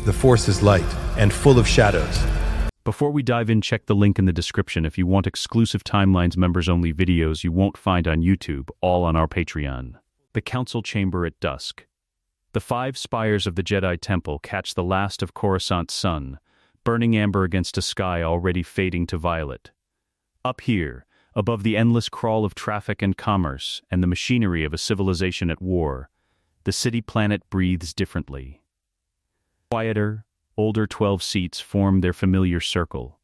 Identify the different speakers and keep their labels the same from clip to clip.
Speaker 1: The Force is light and full of shadows.
Speaker 2: Before we dive in, check the link in the description if you want exclusive Timelines members-only videos you won't find on YouTube, all on our Patreon. The Council Chamber at dusk. The 5 spires of the Jedi Temple catch the last of Coruscant's sun, burning amber against a sky already fading to violet. Up here, above the endless crawl of traffic and commerce and the machinery of a civilization at war, the city-planet breathes differently. Quieter, older 12 seats form their familiar circle.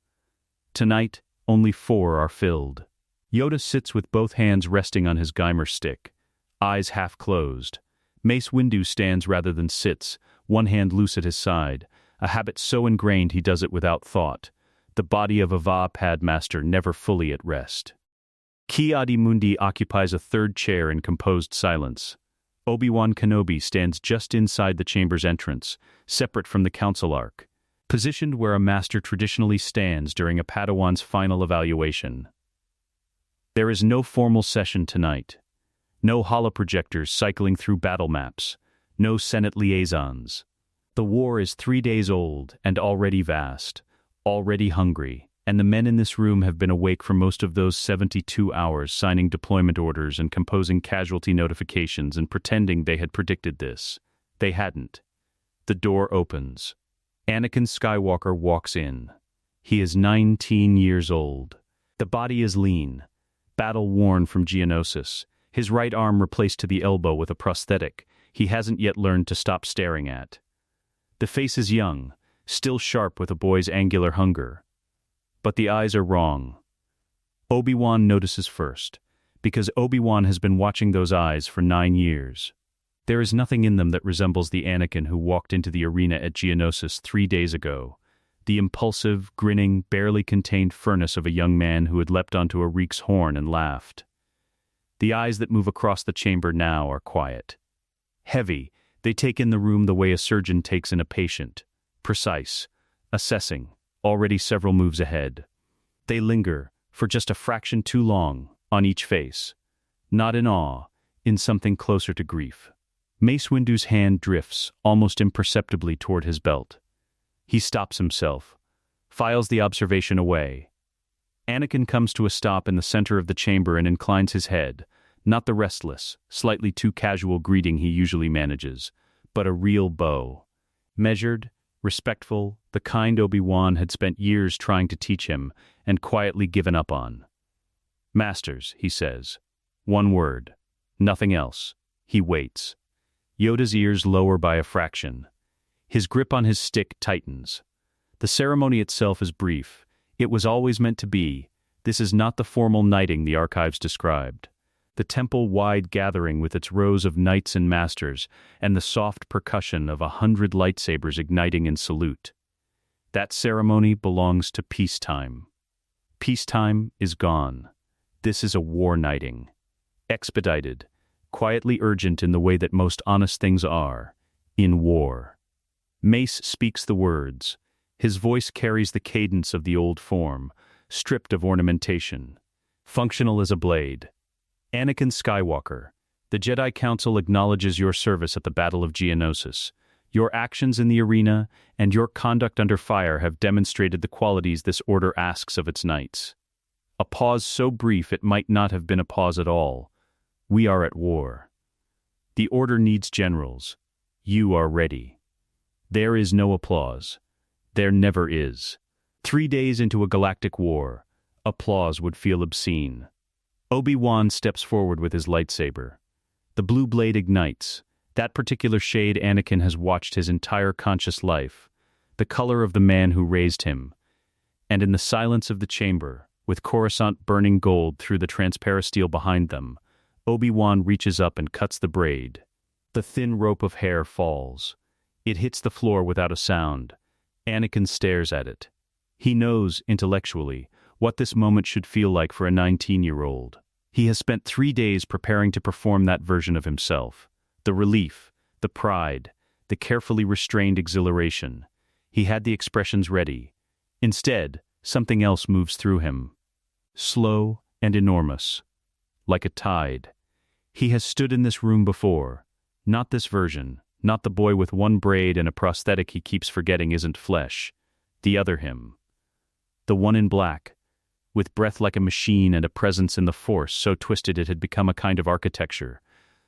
Speaker 2: Tonight, only 4 are filled. Yoda sits with both hands resting on his Geimer stick, eyes half closed. Mace Windu stands rather than sits, one hand loose at his side, a habit so ingrained he does it without thought, the body of a Va Padmaster never fully at rest. Ki-Adi-Mundi occupies a third chair in composed silence. Obi-Wan Kenobi stands just inside the chamber's entrance, separate from the council arc, positioned where a master traditionally stands during a Padawan's final evaluation. There is no formal session tonight. No holoprojectors cycling through battle maps. No Senate liaisons. The war is 3 days old and already vast, already hungry, and the men in this room have been awake for most of those 72 hours, signing deployment orders and composing casualty notifications and pretending they had predicted this. They hadn't. The door opens. Anakin Skywalker walks in. He is 19 years old. The body is lean, battle-worn from Geonosis, his right arm replaced to the elbow with a prosthetic he hasn't yet learned to stop staring at. The face is young, still sharp with a boy's angular hunger. But the eyes are wrong. Obi-Wan notices first, because Obi-Wan has been watching those eyes for 9 years. There is nothing in them that resembles the Anakin who walked into the arena at Geonosis 3 days ago, the impulsive, grinning, barely contained furnace of a young man who had leapt onto a Reek's horn and laughed. The eyes that move across the chamber now are quiet. Heavy, they take in the room the way a surgeon takes in a patient. Precise, assessing, already several moves ahead. They linger, for just a fraction too long, on each face. Not in awe, in something closer to grief. Mace Windu's hand drifts, almost imperceptibly toward his belt. He stops himself, files the observation away. Anakin comes to a stop in the center of the chamber and inclines his head, not the restless, slightly too casual greeting he usually manages, but a real bow. Measured, respectful, the kind Obi-Wan had spent years trying to teach him and quietly given up on. "Masters," he says. One word. Nothing else. He waits. Yoda's ears lower by a fraction. His grip on his stick tightens. The ceremony itself is brief. It was always meant to be. This is not the formal knighting the archives described. The temple-wide gathering with its rows of knights and masters, and the soft percussion of 100 lightsabers igniting in salute. That ceremony belongs to peacetime. Peacetime is gone. This is a war knighting. Expedited, quietly urgent in the way that most honest things are, in war. Mace speaks the words. His voice carries the cadence of the old form, stripped of ornamentation. Functional as a blade. Anakin Skywalker, the Jedi Council acknowledges your service at the Battle of Geonosis. Your actions in the arena and your conduct under fire have demonstrated the qualities this order asks of its knights. A pause so brief it might not have been a pause at all. We are at war. The order needs generals. You are ready. There is no applause. There never is. 3 days into a galactic war, applause would feel obscene. Obi-Wan steps forward with his lightsaber. The blue blade ignites, that particular shade Anakin has watched his entire conscious life, the color of the man who raised him. And in the silence of the chamber, with Coruscant burning gold through the transparasteel behind them, Obi-Wan reaches up and cuts the braid. The thin rope of hair falls. It hits the floor without a sound. Anakin stares at it. He knows, intellectually, what this moment should feel like for a 19-year-old. He has spent 3 days preparing to perform that version of himself. The relief, the pride, the carefully restrained exhilaration. He had the expressions ready. Instead, something else moves through him. Slow and enormous. Like a tide. He has stood in this room before. Not this version, not the boy with one braid and a prosthetic he keeps forgetting isn't flesh. The other him. The one in black, with breath like a machine and a presence in the Force so twisted it had become a kind of architecture,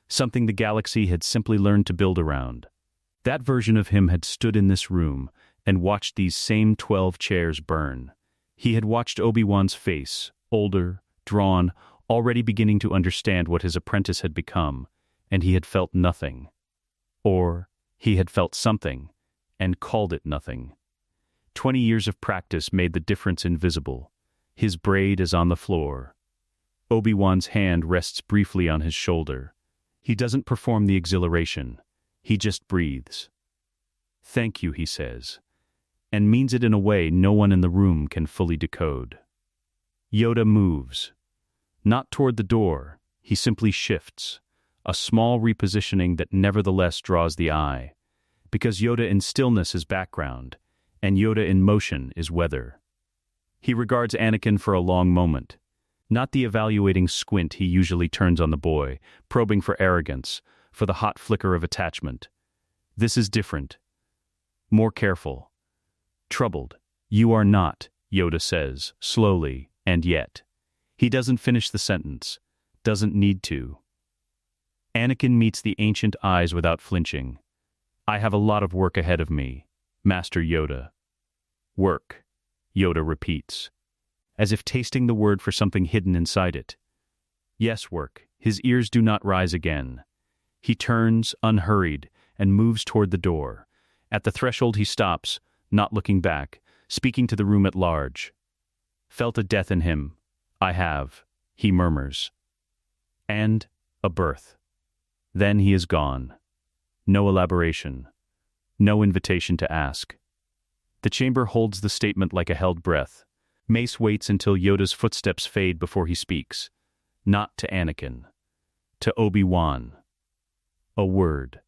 Speaker 2: something the galaxy had simply learned to build around. That version of him had stood in this room and watched these same 12 chairs burn. He had watched Obi-Wan's face, older, drawn, already beginning to understand what his apprentice had become, and he had felt nothing. Or he had felt something, and called it nothing. 20 years of practice made the difference invisible. His braid is on the floor. Obi-Wan's hand rests briefly on his shoulder. He doesn't perform the exhilaration. He just breathes. "Thank you," he says, and means it in a way no one in the room can fully decode. Yoda moves. Not toward the door, he simply shifts, a small repositioning that nevertheless draws the eye, because Yoda in stillness is background, and Yoda in motion is weather. He regards Anakin for a long moment, not the evaluating squint he usually turns on the boy, probing for arrogance, for the hot flicker of attachment. This is different. More careful. Troubled. "You are not," Yoda says, slowly, and yet. He doesn't finish the sentence. Doesn't need to. Anakin meets the ancient eyes without flinching. "I have a lot of work ahead of me, Master Yoda." "Work," Yoda repeats, as if tasting the word for something hidden inside it. "Yes, work." His ears do not rise again. He turns, unhurried, and moves toward the door. At the threshold he stops, not looking back, speaking to the room at large. "Felt a death in him. I have," he murmurs. "And a birth." Then he is gone. No elaboration. No invitation to ask. The chamber holds the statement like a held breath. Mace waits until Yoda's footsteps fade before he speaks. Not to Anakin. To Obi-Wan. A word.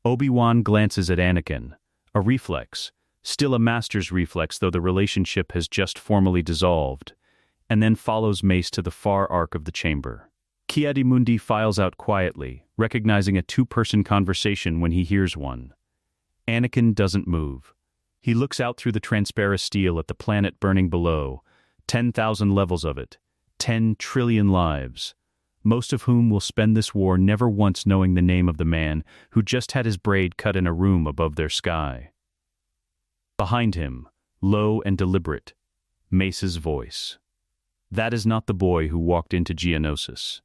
Speaker 2: Obi-Wan glances at Anakin. A reflex. Still a master's reflex, though the relationship has just formally dissolved, and then follows Mace to the far arc of the chamber. Ki-Adi-Mundi files out quietly, recognizing a two-person conversation when he hears one. Anakin doesn't move. He looks out through the transparent steel at the planet burning below, 10,000 levels of it, 10 trillion lives, most of whom will spend this war never once knowing the name of the man who just had his braid cut in a room above their sky. Behind him, low and deliberate, Mace's voice. That is not the boy who walked into Geonosis.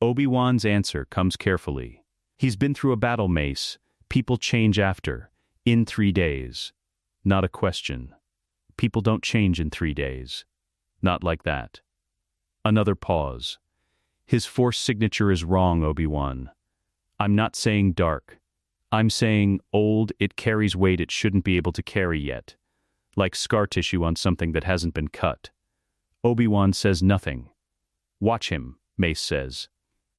Speaker 2: Obi-Wan's answer comes carefully. He's been through a battle, Mace. People change after. In 3 days. Not a question. People don't change in 3 days. Not like that. Another pause. His Force signature is wrong, Obi-Wan. I'm not saying dark. I'm saying old. It carries weight it shouldn't be able to carry yet. Like scar tissue on something that hasn't been cut. Obi-Wan says nothing. Watch him, Mace says.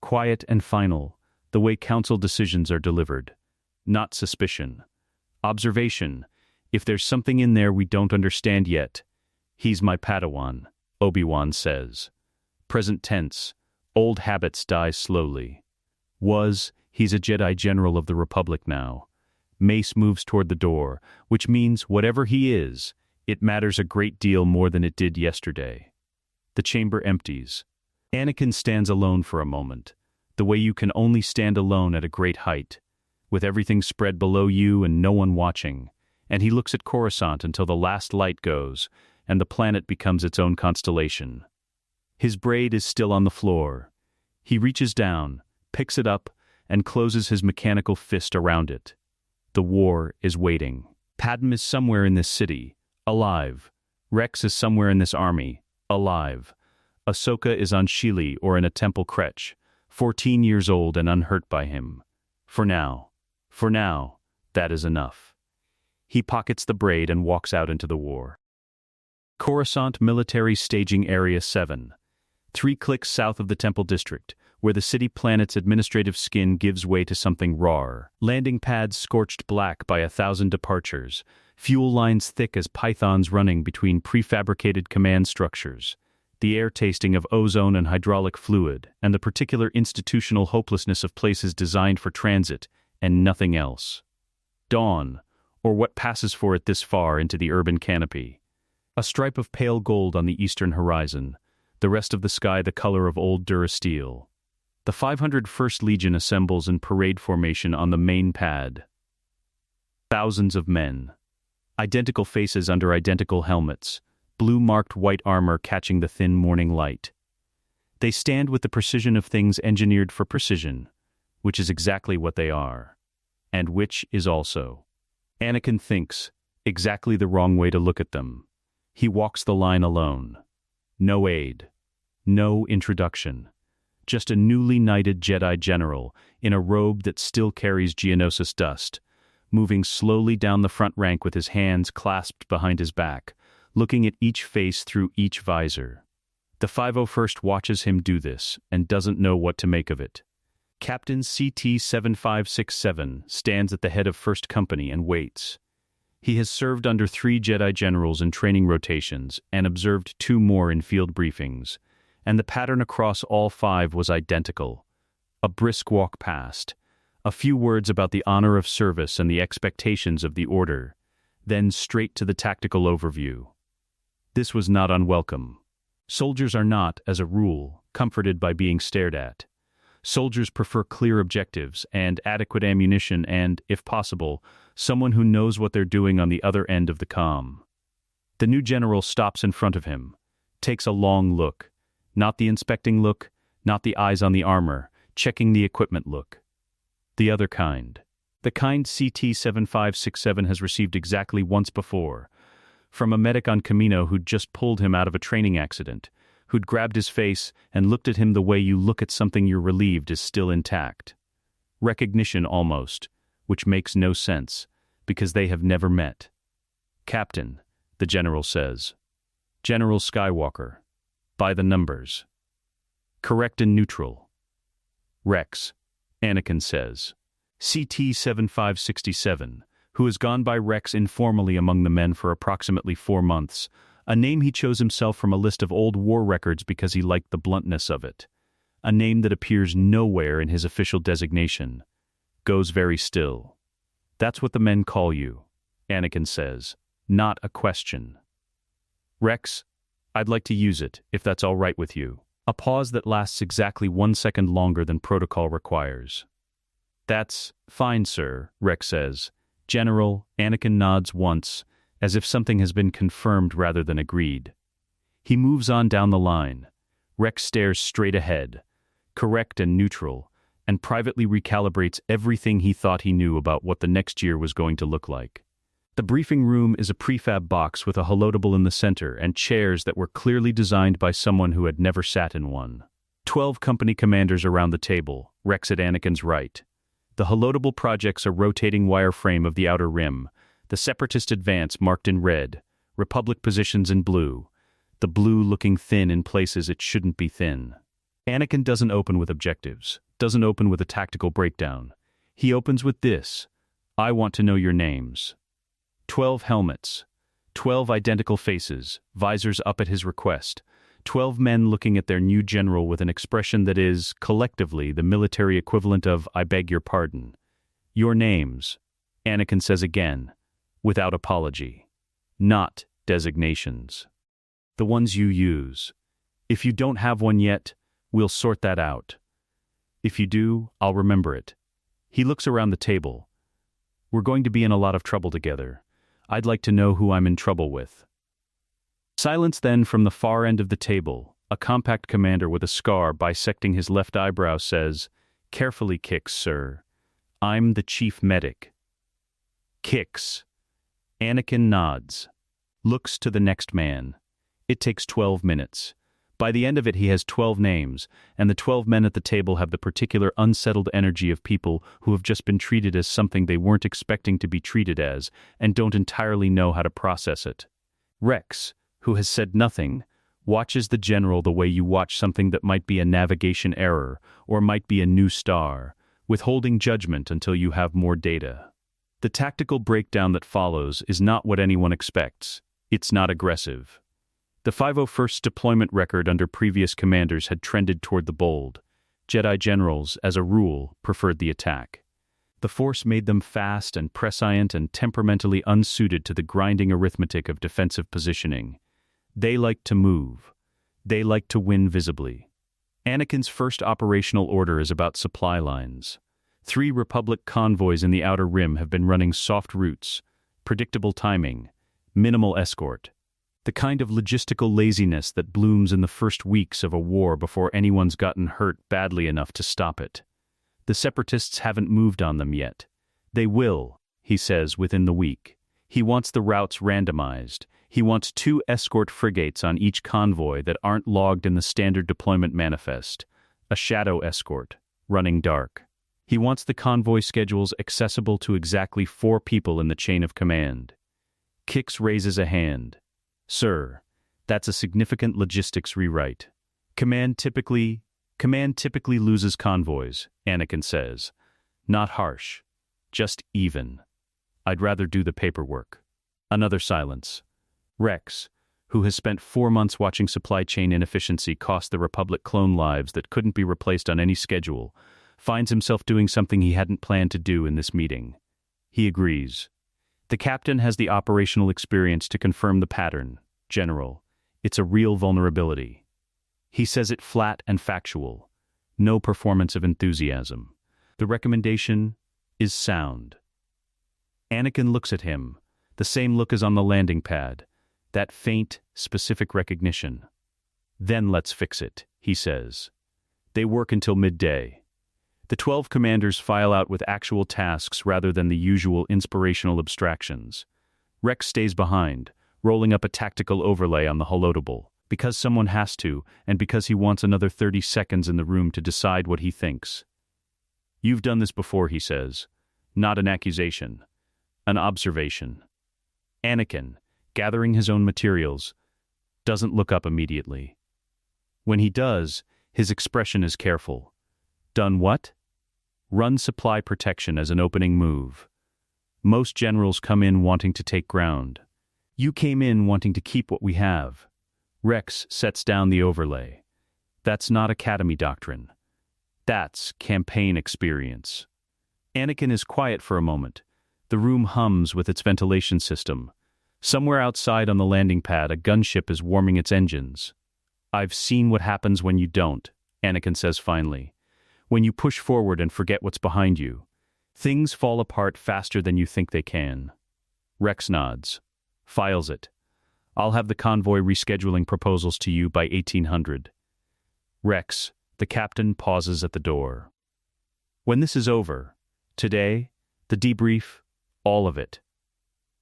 Speaker 2: Quiet and final, the way council decisions are delivered. Not suspicion. Observation. If there's something in there we don't understand yet. He's my Padawan, Obi-Wan says. Present tense. Old habits die slowly. He's a Jedi General of the Republic now. Mace moves toward the door, which means whatever he is, it matters a great deal more than it did yesterday. The chamber empties. Anakin stands alone for a moment, the way you can only stand alone at a great height, with everything spread below you and no one watching, and he looks at Coruscant until the last light goes, and the planet becomes its own constellation. His braid is still on the floor. He reaches down, picks it up, and closes his mechanical fist around it. The war is waiting. Padmé is somewhere in this city, alive. Rex is somewhere in this army, alive. Ahsoka is on Shili or in a temple crèche, 14 years old and unhurt by him. For now, that is enough. He pockets the braid and walks out into the war. Coruscant Military Staging Area 7. 3 clicks south of the Temple District, where the city planet's administrative skin gives way to something rawer. Landing pads scorched black by 1,000 departures, fuel lines thick as pythons running between prefabricated command structures, the air tasting of ozone and hydraulic fluid, and the particular institutional hopelessness of places designed for transit, and nothing else. Dawn, or what passes for it this far into the urban canopy. A stripe of pale gold on the eastern horizon, the rest of the sky the color of old Durasteel. The 501st Legion assembles in parade formation on the main pad. Thousands of men. Identical faces under identical helmets, blue-marked white armor catching the thin morning light. They stand with the precision of things engineered for precision, which is exactly what they are, and which is also. Anakin thinks, exactly the wrong way to look at them. He walks the line alone. No aid. No introduction. Just a newly knighted Jedi general in a robe that still carries Geonosis dust, moving slowly down the front rank with his hands clasped behind his back, looking at each face through each visor. The 501st watches him do this and doesn't know what to make of it. Captain CT-7567 stands at the head of First Company and waits. He has served under 3 Jedi generals in training rotations and observed 2 more in field briefings, and the pattern across all 5 was identical. A brisk walk past, a few words about the honor of service and the expectations of the Order, then straight to the tactical overview. This was not unwelcome. Soldiers are not, as a rule, comforted by being stared at. Soldiers prefer clear objectives and adequate ammunition and, if possible, someone who knows what they're doing on the other end of the comm. The new general stops in front of him, takes a long look, not the inspecting look, not the eyes on the armor, checking the equipment look. The other kind. The kind CT-7567 has received exactly once before, from a medic on Camino who'd just pulled him out of a training accident, who'd grabbed his face and looked at him the way you look at something you're relieved is still intact. Recognition almost, which makes no sense, because they have never met. Captain, the general says. General Skywalker. By the numbers. Correct and neutral. Rex, Anakin says. CT-7567, who has gone by Rex informally among the men for approximately 4 months, a name he chose himself from a list of old war records because he liked the bluntness of it. A name that appears nowhere in his official designation. Goes very still. That's what the men call you, Anakin says, not a question. Rex, I'd like to use it, if that's all right with you. A pause that lasts exactly 1 second longer than protocol requires. That's fine, sir, Rex says. General, Anakin nods once, as if something has been confirmed rather than agreed. He moves on down the line. Rex stares straight ahead, correct and neutral, and privately recalibrates everything he thought he knew about what the next year was going to look like. The briefing room is a prefab box with a holodable in the center and chairs that were clearly designed by someone who had never sat in one. 12 company commanders around the table, Rex at Anakin's right. The holodable projects a rotating wireframe of the outer rim, the Separatist advance marked in red, Republic positions in blue, the blue looking thin in places it shouldn't be thin. Anakin doesn't open with objectives, doesn't open with a tactical breakdown. He opens with this: I want to know your names. 12 helmets, 12 identical faces, visors up at his request, 12 men looking at their new general with an expression that is, collectively, the military equivalent of, I beg your pardon. Your names, Anakin says again, without apology. Not designations. The ones you use. If you don't have one yet, we'll sort that out. If you do, I'll remember it. He looks around the table. We're going to be in a lot of trouble together. I'd like to know who I'm in trouble with. Silence then from the far end of the table. A compact commander with a scar bisecting his left eyebrow says, Carefully, Kix, sir. I'm the chief medic. Kix. Anakin nods. Looks to the next man. It takes 12 minutes. By the end of it he has 12 names, and the 12 men at the table have the particular unsettled energy of people who have just been treated as something they weren't expecting to be treated as, and don't entirely know how to process it. Rex, who has said nothing, watches the general the way you watch something that might be a navigation error, or might be a new star, withholding judgment until you have more data. The tactical breakdown that follows is not what anyone expects. It's not aggressive. The 501st's deployment record under previous commanders had trended toward the bold. Jedi generals, as a rule, preferred the attack. The Force made them fast and prescient and temperamentally unsuited to the grinding arithmetic of defensive positioning. They liked to move. They liked to win visibly. Anakin's first operational order is about supply lines. 3 Republic convoys in the Outer Rim have been running soft routes, predictable timing, minimal escort. The kind of logistical laziness that blooms in the first weeks of a war before anyone's gotten hurt badly enough to stop it. The Separatists haven't moved on them yet. They will, he says, within the week. He wants the routes randomized. He wants 2 escort frigates on each convoy that aren't logged in the standard deployment manifest. A shadow escort, running dark. He wants the convoy schedules accessible to exactly 4 people in the chain of command. Kix raises a hand. Sir, that's a significant logistics rewrite. Command typically loses convoys, Anakin says. Not harsh. Just even. I'd rather do the paperwork. Another silence. Rex, who has spent 4 months watching supply chain inefficiency cost the Republic clone lives that couldn't be replaced on any schedule, finds himself doing something he hadn't planned to do in this meeting. He agrees. The captain has the operational experience to confirm the pattern. General, it's a real vulnerability. He says it flat and factual. No performance of enthusiasm. The recommendation is sound. Anakin looks at him, the same look as on the landing pad, that faint, specific recognition. Then let's fix it, he says. They work until midday. The 12 commanders file out with actual tasks rather than the usual inspirational abstractions. Rex stays behind, rolling up a tactical overlay on the holotable, because someone has to, and because he wants another 30 seconds in the room to decide what he thinks. You've done this before, he says. Not an accusation. An observation. Anakin, gathering his own materials, doesn't look up immediately. When he does, his expression is careful. Done what? Run supply protection as an opening move. Most generals come in wanting to take ground. You came in wanting to keep what we have. Rex sets down the overlay. That's not academy doctrine. That's campaign experience. Anakin is quiet for a moment. The room hums with its ventilation system. Somewhere outside on the landing pad, a gunship is warming its engines. I've seen what happens when you don't, Anakin says finally. When you push forward and forget what's behind you. Things fall apart faster than you think they can. Rex nods. Files it. I'll have the convoy rescheduling proposals to you by 1800. Rex, the captain, pauses at the door. When this is over, today, the debrief, all of it,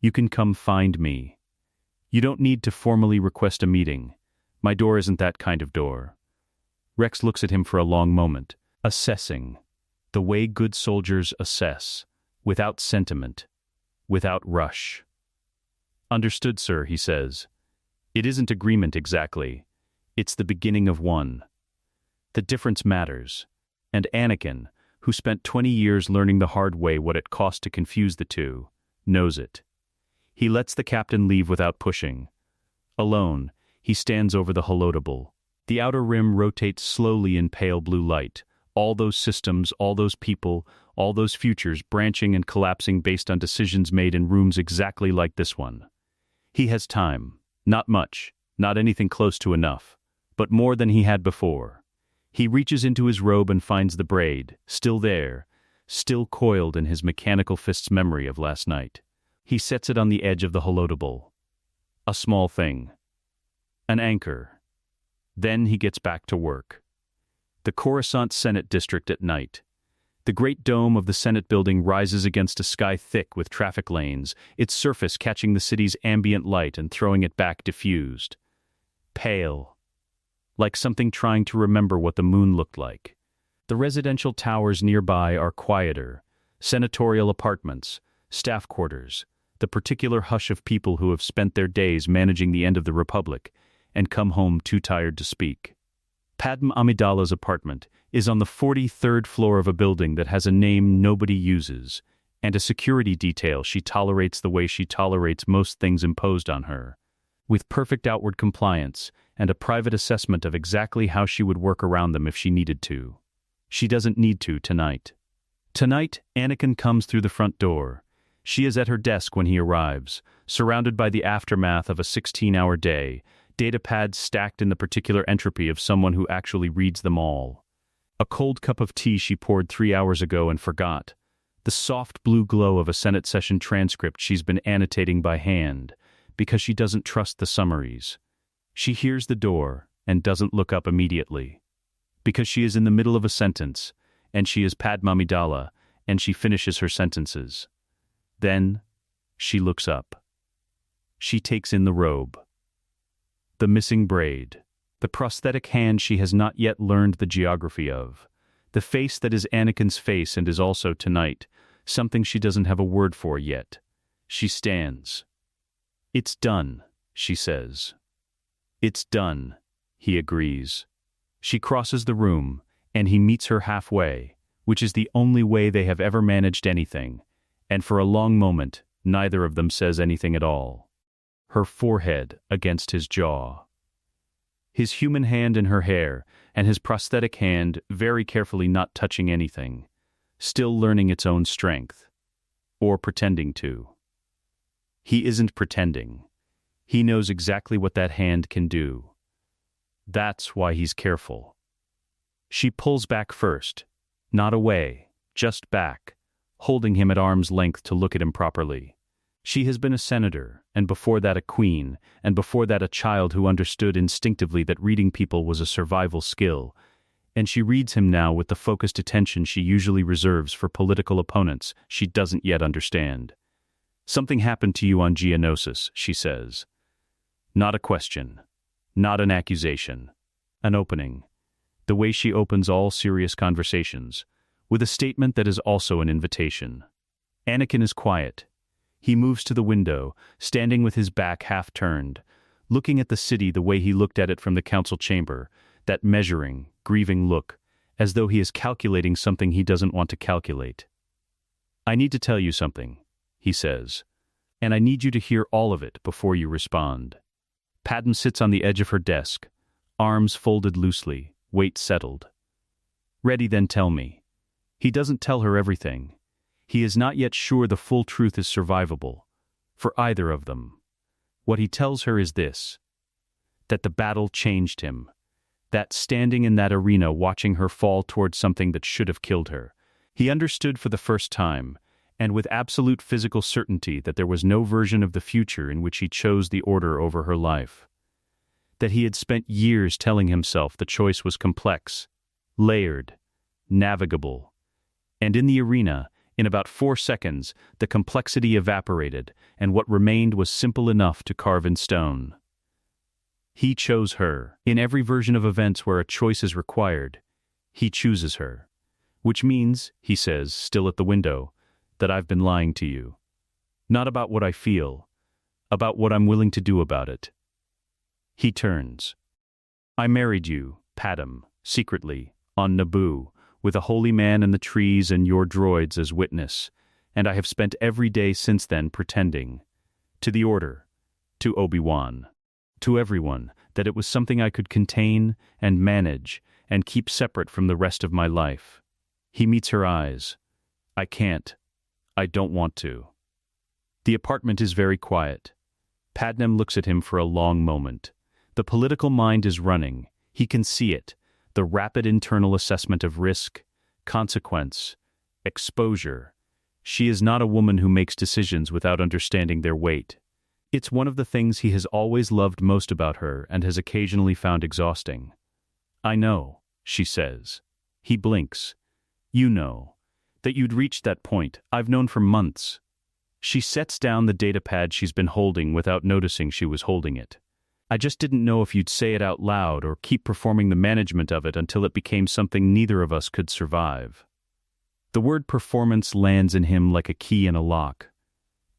Speaker 2: you can come find me. You don't need to formally request a meeting. My door isn't that kind of door. Rex looks at him for a long moment, assessing, the way good soldiers assess, without sentiment, without rush. Understood, sir, he says. It isn't agreement exactly. It's the beginning of one. The difference matters. And Anakin, who spent 20 years learning the hard way what it cost to confuse the two, knows it. He lets the captain leave without pushing. Alone, he stands over the holotable. The outer rim rotates slowly in pale blue light. All those systems, all those people, all those futures branching and collapsing based on decisions made in rooms exactly like this one. He has time. Not much, not anything close to enough, but more than he had before. He reaches into his robe and finds the braid, still there, still coiled in his mechanical fist's memory of last night. He sets it on the edge of the holotable. A small thing. An anchor. Then he gets back to work. The Coruscant Senate District at night. The great dome of the Senate building rises against a sky thick with traffic lanes, its surface catching the city's ambient light and throwing it back diffused. Pale. Like something trying to remember what the moon looked like. The residential towers nearby are quieter. Senatorial apartments, staff quarters, the particular hush of people who have spent their days managing the end of the Republic and come home too tired to speak. Padmé Amidala's apartment is on the 43rd floor of a building that has a name nobody uses, and a security detail she tolerates the way she tolerates most things imposed on her, with perfect outward compliance and a private assessment of exactly how she would work around them if she needed to. She doesn't need to tonight. Tonight, Anakin comes through the front door. She is at her desk when he arrives, surrounded by the aftermath of a 16-hour day, datapads stacked in the particular entropy of someone who actually reads them all. A cold cup of tea she poured 3 hours ago and forgot. The soft blue glow of a Senate session transcript she's been annotating by hand, because she doesn't trust the summaries. She hears the door and doesn't look up immediately. Because she is in the middle of a sentence, and she is Padmé Amidala, and she finishes her sentences. Then, she looks up. She takes in the robe. The missing braid. The prosthetic hand she has not yet learned the geography of. The face that is Anakin's face and is also tonight, something she doesn't have a word for yet. She stands. "It's done," she says. "It's done," he agrees. She crosses the room, and he meets her halfway, which is the only way they have ever managed anything, and for a long moment, neither of them says anything at all. Her forehead against his jaw. His human hand in her hair, and his prosthetic hand very carefully not touching anything, still learning its own strength. Or pretending to. He isn't pretending. He knows exactly what that hand can do. That's why he's careful. She pulls back first, not away, just back, holding him at arm's length to look at him properly. She has been a senator, and before that a queen, and before that a child who understood instinctively that reading people was a survival skill, and she reads him now with the focused attention she usually reserves for political opponents she doesn't yet understand. "Something happened to you on Geonosis," she says. Not a question. Not an accusation. An opening. The way she opens all serious conversations, with a statement that is also an invitation. Anakin is quiet. He moves to the window, standing with his back half turned, looking at the city the way he looked at it from the council chamber, that measuring, grieving look, as though he is calculating something he doesn't want to calculate. "I need to tell you something," he says, "and I need you to hear all of it before you respond." Padmé sits on the edge of her desk, arms folded loosely, weight settled. "Ready, then tell me." He doesn't tell her everything. He is not yet sure the full truth is survivable, for either of them. What he tells her is this: that the battle changed him, that standing in that arena watching her fall towards something that should have killed her, he understood for the first time, and with absolute physical certainty, that there was no version of the future in which he chose the Order over her life. That he had spent years telling himself the choice was complex, layered, navigable, and in the arena, in about 4 seconds, the complexity evaporated, and what remained was simple enough to carve in stone. He chose her. In every version of events where a choice is required, he chooses her. Which means, he says, still at the window, that I've been lying to you. Not about what I feel, about what I'm willing to do about it. He turns. "I married you, Padmé, secretly, on Naboo, with a holy man and the trees and your droids as witness, and I have spent every day since then pretending, to the Order, to Obi-Wan, to everyone, that it was something I could contain and manage and keep separate from the rest of my life." He meets her eyes. "I can't. I don't want to." The apartment is very quiet. Padmé looks at him for a long moment. The political mind is running. He can see it. The rapid internal assessment of risk, consequence, exposure. She is not a woman who makes decisions without understanding their weight. It's one of the things he has always loved most about her and has occasionally found exhausting. "I know," she says. He blinks. "You know. That you'd reached that point. I've known for months." She sets down the datapad she's been holding without noticing she was holding it. "I just didn't know if you'd say it out loud or keep performing the management of it until it became something neither of us could survive." The word performance lands in him like a key in a lock.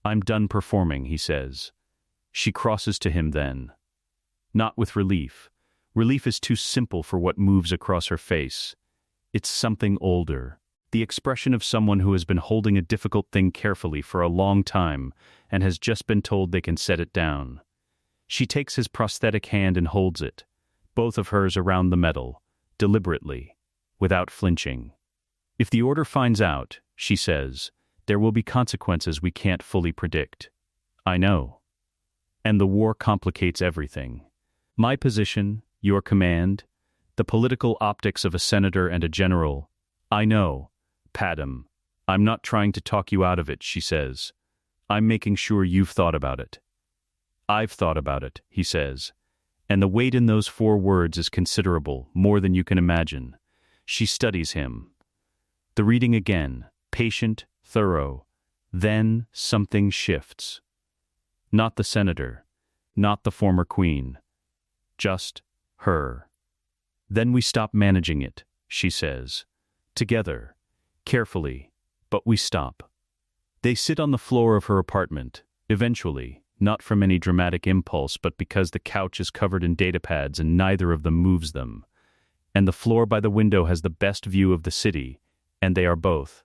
Speaker 2: "I'm done performing," he says. She crosses to him then. Not with relief. Relief is too simple for what moves across her face. It's something older. The expression of someone who has been holding a difficult thing carefully for a long time and has just been told they can set it down. She takes his prosthetic hand and holds it, both of hers around the metal, deliberately, without flinching. "If the Order finds out, she says. There will be consequences we can't fully predict. I know. And the war complicates everything. My position, your command, the political optics of a senator and a general. I know, Padmé. I'm not trying to talk you out of it, she says. I'm making sure you've thought about it. I've thought about it, he says. And the weight in those 4 words is considerable, more than you can imagine. She studies him. The reading again, patient, thorough. Then something shifts. Not the senator, not the former queen. Just her. Then we stop managing it, she says. Together, carefully, but we stop. They sit on the floor of her apartment, eventually, not from any dramatic impulse, but because the couch is covered in datapads and neither of them moves them. And the floor by the window has the best view of the city, and they are both,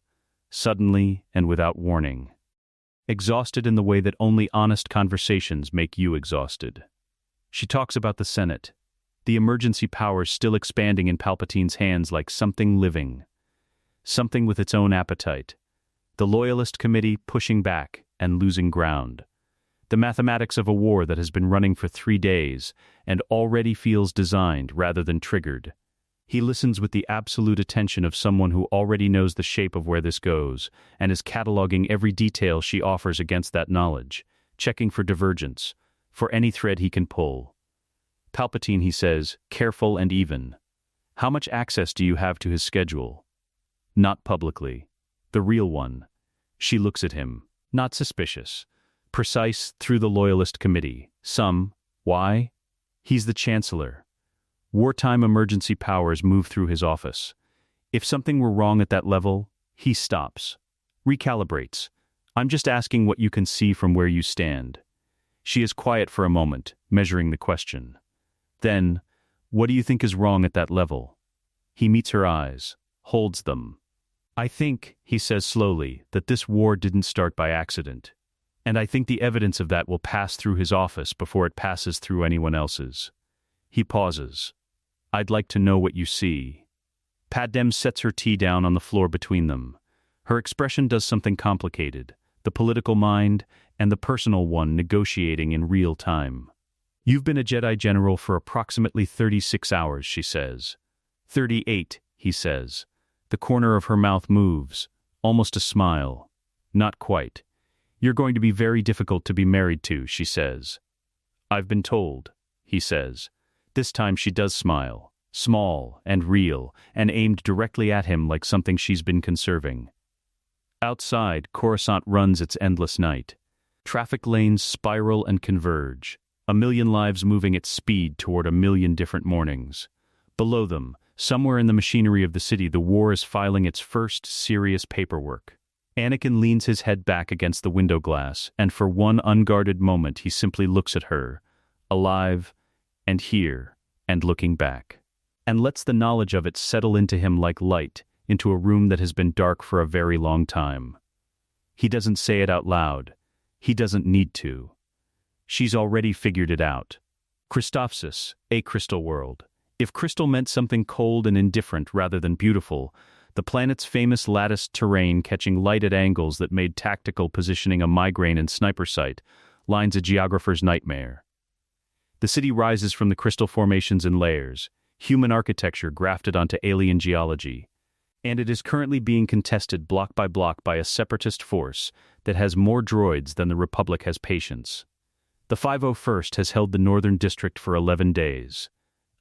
Speaker 2: suddenly and without warning, exhausted in the way that only honest conversations make you exhausted. She talks about the Senate, the emergency powers still expanding in Palpatine's hands like something living, something with its own appetite, the Loyalist Committee pushing back and losing ground, the mathematics of a war that has been running for 3 days and already feels designed rather than triggered. He listens with the absolute attention of someone who already knows the shape of where this goes and is cataloging every detail she offers against that knowledge, checking for divergence, for any thread he can pull. Palpatine, he says, careful and even. How much access do you have to his schedule? Not publicly. The real one. She looks at him, not suspicious. Precise through the Loyalist Committee. Some. Why? He's the Chancellor. Wartime emergency powers move through his office. If something were wrong at that level, he stops. Recalibrates. I'm just asking what you can see from where you stand. She is quiet for a moment, measuring the question. Then, what do you think is wrong at that level? He meets her eyes, holds them. I think, he says slowly, that this war didn't start by accident. And I think the evidence of that will pass through his office before it passes through anyone else's. He pauses. I'd like to know what you see. Padmé sets her tea down on the floor between them. Her expression does something complicated, the political mind and the personal one negotiating in real time. You've been a Jedi General for approximately 36 hours, she says. 38, he says. The corner of her mouth moves, almost a smile. Not quite. You're going to be very difficult to be married to, she says. I've been told, he says. This time she does smile, small and real, and aimed directly at him like something she's been conserving. Outside, Coruscant runs its endless night. Traffic lanes spiral and converge, a million lives moving at speed toward a million different mornings. Below them, somewhere in the machinery of the city, the war is filing its first serious paperwork. Anakin leans his head back against the window glass, and for one unguarded moment he simply looks at her, alive, and here, and looking back, and lets the knowledge of it settle into him like light, into a room that has been dark for a very long time. He doesn't say it out loud. He doesn't need to. She's already figured it out. Christophsis, a crystal world. If crystal meant something cold and indifferent rather than beautiful, the planet's famous latticed terrain catching light at angles that made tactical positioning a migraine and sniper sight, lines a geographer's nightmare. The city rises from the crystal formations in layers, human architecture grafted onto alien geology, and it is currently being contested block by a separatist force that has more droids than the Republic has patience. The 501st has held the Northern District for 11 days.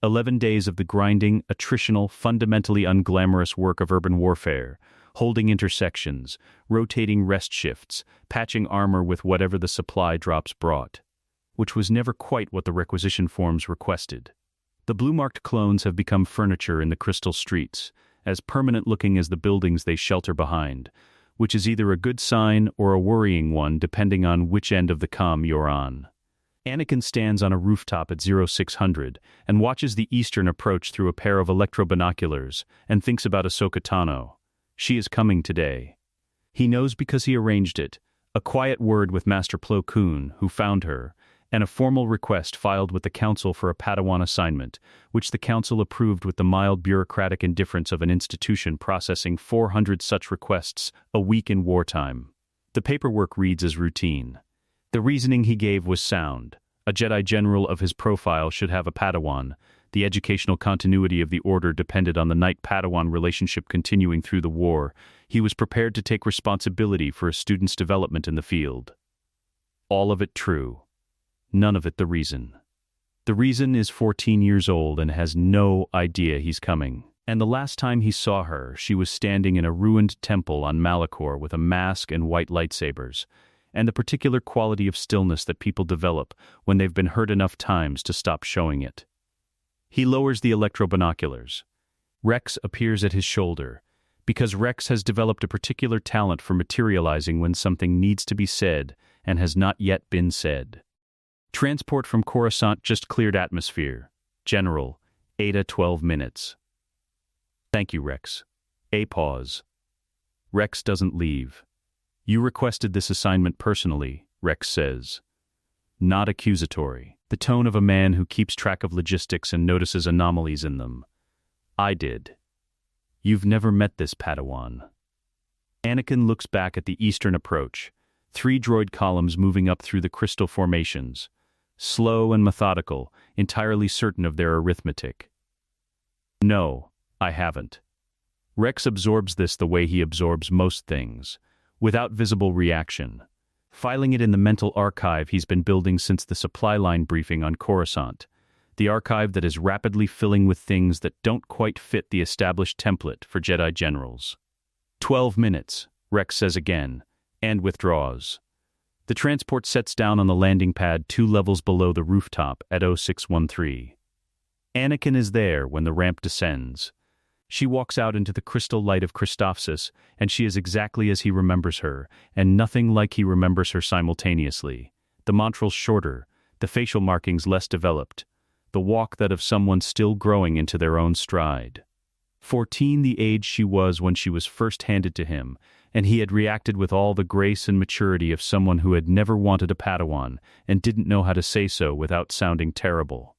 Speaker 2: 11 days of the grinding, attritional, fundamentally unglamorous work of urban warfare, holding intersections, rotating rest shifts, patching armor with whatever the supply drops brought, which was never quite what the requisition forms requested. The blue-marked clones have become furniture in the crystal streets, as permanent-looking as the buildings they shelter behind, which is either a good sign or a worrying one depending on which end of the comm you're on. Anakin stands on a rooftop at 0600 and watches the eastern approach through a pair of electro-binoculars and thinks about Ahsoka Tano. She is coming today. He knows because he arranged it, a quiet word with Master Plo Koon, who found her, and a formal request filed with the Council for a Padawan assignment, which the Council approved with the mild bureaucratic indifference of an institution processing 400 such requests a week in wartime. The paperwork reads as routine. The reasoning he gave was sound. A Jedi General of his profile should have a Padawan. The educational continuity of the Order depended on the Knight-Padawan relationship continuing through the war. He was prepared to take responsibility for a student's development in the field. All of it true. None of it the reason. The reason is 14 years old and has no idea he's coming. And the last time he saw her, she was standing in a ruined temple on Malachor with a mask and white lightsabers, and the particular quality of stillness that people develop when they've been hurt enough times to stop showing it. He lowers the electro-binoculars. Rex appears at his shoulder, because Rex has developed a particular talent for materializing when something needs to be said and has not yet been said. Transport from Coruscant just cleared atmosphere. General, Ada 12 minutes. Thank you, Rex. A pause. Rex doesn't leave. You requested this assignment personally, Rex says. Not accusatory. The tone of a man who keeps track of logistics and notices anomalies in them. I did. You've never met this Padawan. Anakin looks back at the eastern approach, 3 droid columns moving up through the crystal formations, slow and methodical, entirely certain of their arithmetic. No, I haven't. Rex absorbs this the way he absorbs most things, without visible reaction, filing it in the mental archive he's been building since the supply line briefing on Coruscant, the archive that is rapidly filling with things that don't quite fit the established template for Jedi generals. 12 minutes, Rex says again, and withdraws. The transport sets down on the landing pad 2 levels below the rooftop at 0613. Anakin is there when the ramp descends. She walks out into the crystal light of Christophsis, and she is exactly as he remembers her, and nothing like he remembers her simultaneously. The mantrals shorter, the facial markings less developed, the walk that of someone still growing into their own stride. 14 the age she was when she was first handed to him, and he had reacted with all the grace and maturity of someone who had never wanted a Padawan and didn't know how to say so without sounding terrible.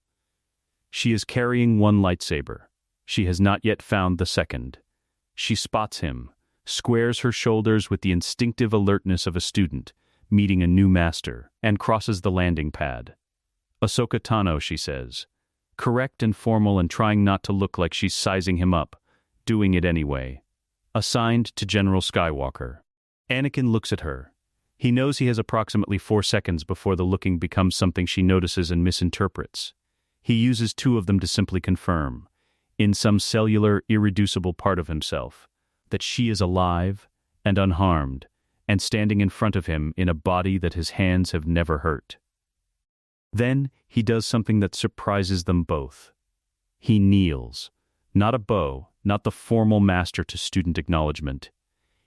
Speaker 2: She is carrying one lightsaber. She has not yet found the second. She spots him, squares her shoulders with the instinctive alertness of a student, meeting a new master, and crosses the landing pad. Ahsoka Tano, she says. Correct and formal and trying not to look like she's sizing him up, doing it anyway. Assigned to General Skywalker. Anakin looks at her. He knows he has approximately 4 seconds before the looking becomes something she notices and misinterprets. He uses 2 of them to simply confirm, in some cellular, irreducible part of himself, that she is alive and unharmed, and standing in front of him in a body that his hands have never hurt. Then he does something that surprises them both. He kneels. Not a bow, not the formal master-to-student acknowledgement.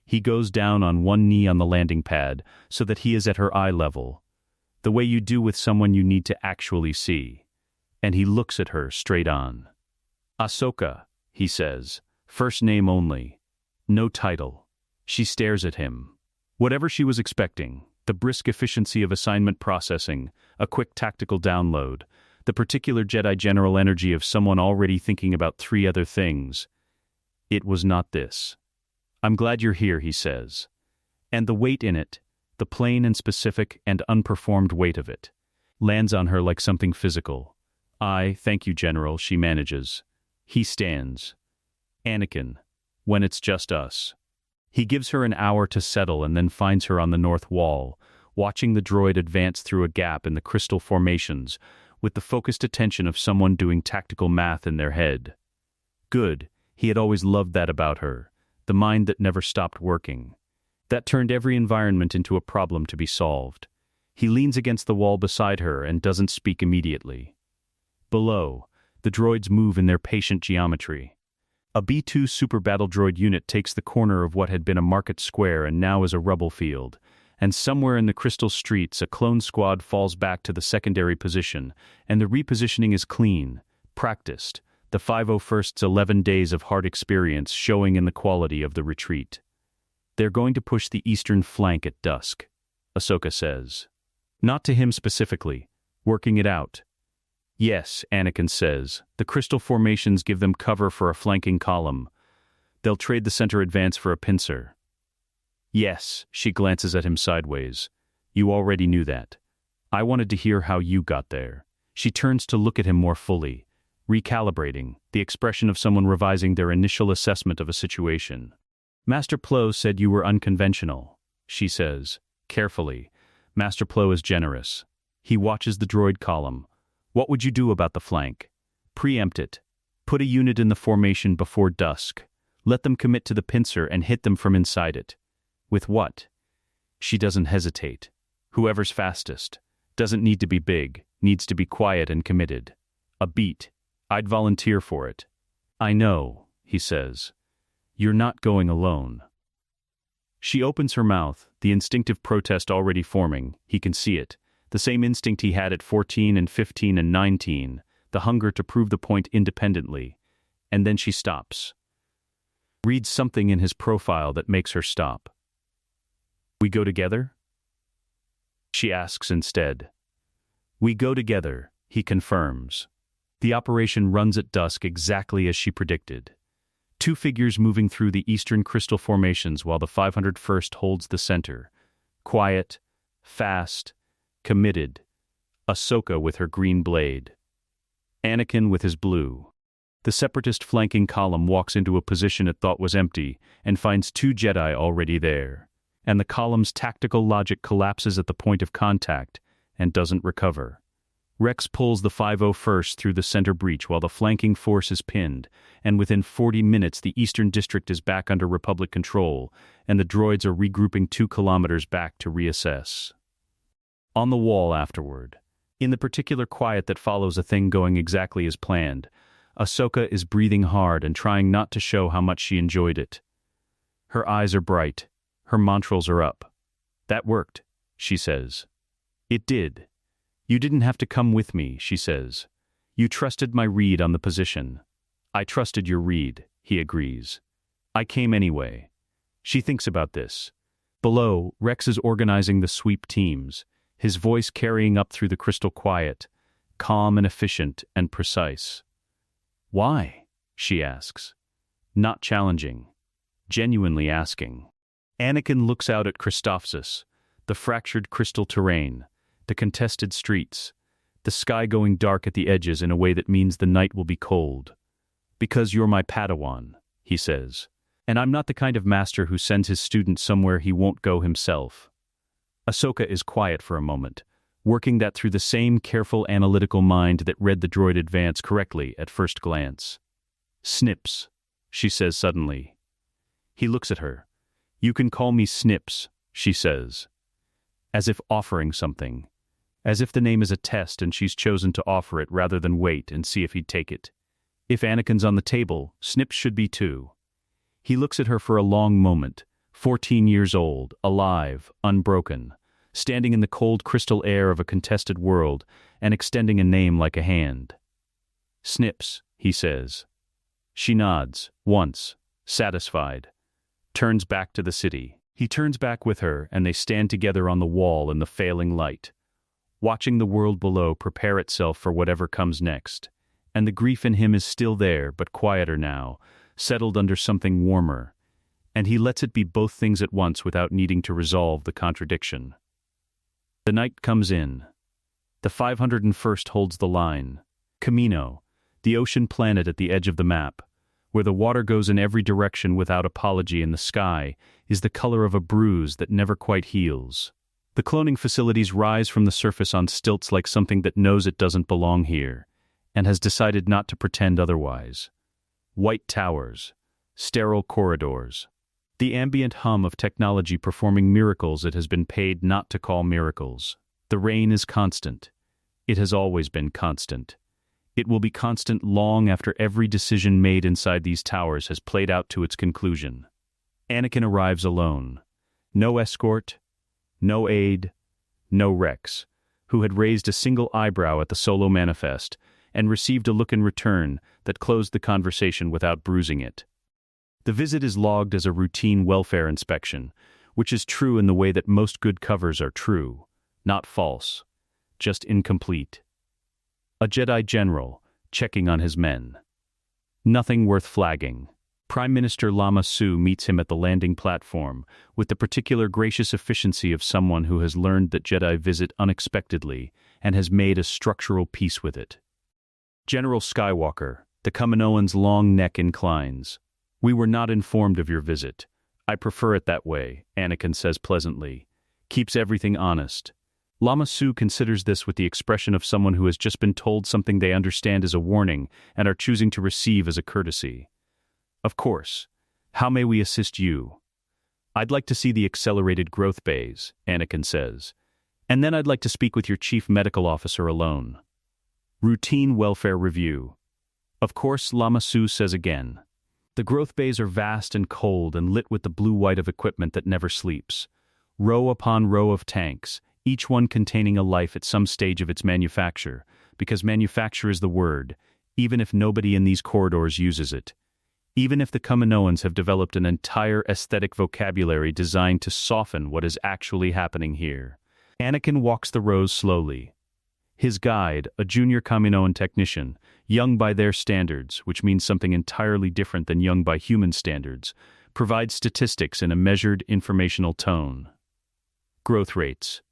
Speaker 2: He goes down on one knee on the landing pad so that he is at her eye level, the way you do with someone you need to actually see. And he looks at her straight on. Ahsoka, he says, first name only. No title. She stares at him. Whatever she was expecting, the brisk efficiency of assignment processing, a quick tactical download, the particular Jedi General energy of someone already thinking about 3 other things. It was not this. I'm glad you're here, he says. And the weight in it, the plain and specific and unperformed weight of it, lands on her like something physical. Thank you, General, she manages. He stands. Anakin, when it's just us. He gives her an hour to settle and then finds her on the north wall, watching the droid advance through a gap in the crystal formations, with the focused attention of someone doing tactical math in their head. Good, he had always loved that about her, the mind that never stopped working. That turned every environment into a problem to be solved. He leans against the wall beside her and doesn't speak immediately. Below, the droids move in their patient geometry. A B-2 super battle droid unit takes the corner of what had been a market square and now is a rubble field, and somewhere in the crystal streets a clone squad falls back to the secondary position, and the repositioning is clean, practiced, the 501st's 11 days of hard experience showing in the quality of the retreat. They're going to push the eastern flank at dusk, Ahsoka says. Not to him specifically, Working it out. Yes, Anakin says. The crystal formations give them cover for a flanking column. They'll trade the center advance for a pincer. Yes, she glances at him sideways. You already knew that. I wanted to hear how you got there. She turns to look at him more fully, recalibrating, the expression of someone revising their initial assessment of a situation. Master Plo said you were unconventional, she says, carefully. Master Plo is generous. He watches the droid column. What would you do about the flank? Preempt it. Put a unit in the formation before dusk. Let them commit to the pincer and hit them from inside it. With what? She doesn't hesitate. Whoever's fastest. Doesn't need to be big, needs to be quiet and committed. A beat. I'd volunteer for it. I know, he says. You're not going alone. She opens her mouth, the instinctive protest already forming, he can see it. The same instinct he had at 14 and 15 and 19, the hunger to prove the point independently. And then she stops. Reads something in his profile that makes her stop. We go together? She asks instead. We go together, he confirms. The operation runs at dusk exactly as she predicted. 2 figures moving through the eastern crystal formations while the 501st holds the center. Quiet, fast, committed. Ahsoka with her green blade. Anakin with his blue. The Separatist flanking column walks into a position it thought was empty and finds 2 Jedi already there. And the column's tactical logic collapses at the point of contact and doesn't recover. Rex pulls the 501st through the center breach while the flanking force is pinned, and within 40 minutes the Eastern District is back under Republic control, and the droids are regrouping 2 kilometers back to reassess. On the wall afterward, in the particular quiet that follows a thing going exactly as planned, Ahsoka is breathing hard and trying not to show how much she enjoyed it. Her eyes are bright. Her montrals are up. That worked, she says. It did. You didn't have to come with me, she says. You trusted my read on the position. I trusted your read, he agrees. I came anyway. She thinks about this. Below, Rex is organizing the sweep teams, his voice carrying up through the crystal quiet, calm and efficient and precise. Why? She asks. Not challenging. Genuinely asking. Anakin looks out at Christophsis, the fractured crystal terrain, the contested streets, the sky going dark at the edges in a way that means the night will be cold. Because you're my Padawan, he says. And I'm not the kind of master who sends his student somewhere he won't go himself. Ahsoka is quiet for a moment, working that through the same careful analytical mind that read the droid advance correctly at first glance. Snips, she says suddenly. He looks at her. You can call me Snips, she says. As if offering something. As if the name is a test and she's chosen to offer it rather than wait and see if he'd take it. If Anakin's on the table, Snips should be too. He looks at her for a long moment, 14 years old, alive, unbroken, standing in the cold crystal air of a contested world and extending a name like a hand. Snips, he says. She nods, once, satisfied. Turns back to the city. He turns back with her, and they stand together on the wall in the failing light, watching the world below prepare itself for whatever comes next. And the grief in him is still there, but quieter now, settled under something warmer. And he lets it be both things at once without needing to resolve the contradiction. The night comes in. The 501st holds the line. Camino, the ocean planet at the edge of the map, where the water goes in every direction without apology in the sky, is the color of a bruise that never quite heals. The cloning facilities rise from the surface on stilts like something that knows it doesn't belong here, and has decided not to pretend otherwise. White towers, sterile corridors, the ambient hum of technology performing miracles it has been paid not to call miracles. The rain is constant. It has always been constant. It will be constant long after every decision made inside these towers has played out to its conclusion. Anakin arrives alone. No escort, no aide, no Rex, who had raised a single eyebrow at the solo manifest and received a look in return that closed the conversation without bruising it. The visit is logged as a routine welfare inspection, which is true in the way that most good covers are true, not false. just incomplete. A Jedi general, checking on his men. Nothing worth flagging. Prime Minister Lama Su meets him at the landing platform, with the particular gracious efficiency of someone who has learned that Jedi visit unexpectedly and has made a structural peace with it. General Skywalker, the Kaminoan's long neck inclines. "We were not informed of your visit. I prefer it that way," Anakin says pleasantly. Keeps everything honest. Lama Su considers this with the expression of someone who has just been told something they understand as a warning and are choosing to receive as a courtesy. "Of course. How may we assist you?" "I'd like to see the accelerated growth bays," Anakin says. "And then I'd like to speak with your chief medical officer alone." Routine welfare review. "Of course," Lama Su says again. The growth bays are vast and cold and lit with the blue-white of equipment that never sleeps. Row upon row of tanks, each one containing a life at some stage of its manufacture, because manufacture is the word, even if nobody in these corridors uses it. Even if the Kaminoans have developed an entire aesthetic vocabulary designed to soften what is actually happening here. Anakin walks the rows slowly. His guide, a junior Kaminoan technician, young by their standards, which means something entirely different than young by human standards, provides statistics in a measured, informational tone. Growth rates.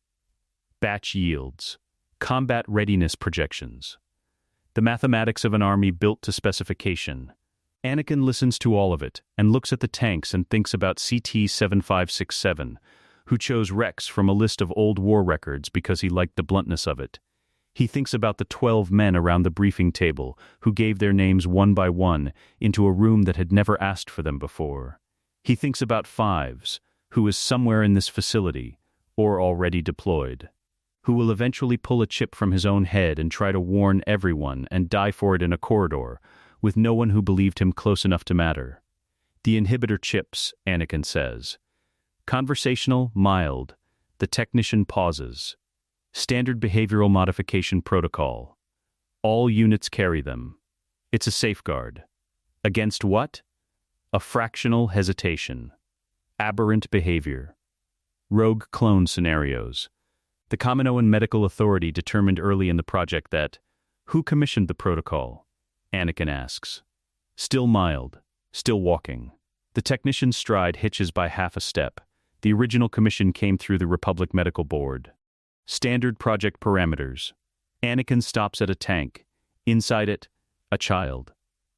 Speaker 2: Batch yields. Combat readiness projections. The mathematics of an army built to specification. Anakin listens to all of it and looks at the tanks and thinks about CT-7567, who chose Rex from a list of old war records because he liked the bluntness of it. He thinks about the 12 men around the briefing table who gave their names one by one into a room that had never asked for them before. He thinks about Fives, who is somewhere in this facility, or already deployed, who will eventually pull a chip from his own head and try to warn everyone and die for it in a corridor, with no one who believed him close enough to matter. The inhibitor chips, Anakin says. Conversational, mild. The technician pauses. Standard behavioral modification protocol. All units carry them. It's a safeguard. Against what? A fractional hesitation. Aberrant behavior. Rogue clone scenarios. The Kaminoan Medical Authority determined early in the project that, who commissioned the protocol? Anakin asks. Still mild. Still walking. The technician's stride hitches by half a step. The original commission came through the Republic Medical Board. Standard project parameters. Anakin stops at a tank. Inside it, a child.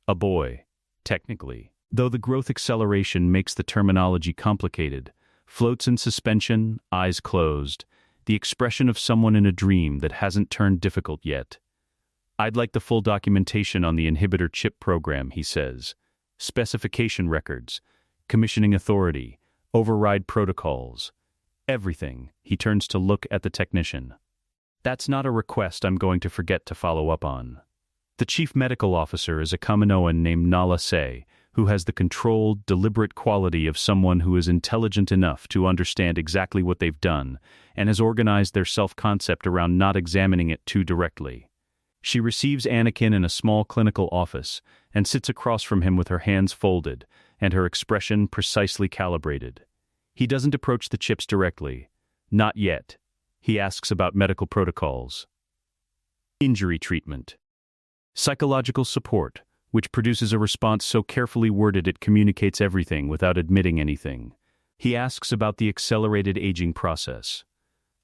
Speaker 2: A boy. Technically. Though the growth acceleration makes the terminology complicated. Floats in suspension, eyes closed. The expression of someone in a dream that hasn't turned difficult yet. I'd like the full documentation on the inhibitor chip program, he says. Specification records. Commissioning authority. Override protocols. Everything. He turns to look at the technician. That's not a request I'm going to forget to follow up on. The chief medical officer is a Kaminoan named Nala Se, who has the controlled, deliberate quality of someone who is intelligent enough to understand exactly what they've done, and has organized their self-concept around not examining it too directly. She receives Anakin in a small clinical office, and sits across from him with her hands folded, and her expression precisely calibrated. He doesn't approach the chips directly. Not yet. He asks about medical protocols. Injury treatment. Psychological support, which produces a response so carefully worded it communicates everything without admitting anything. He asks about the accelerated aging process.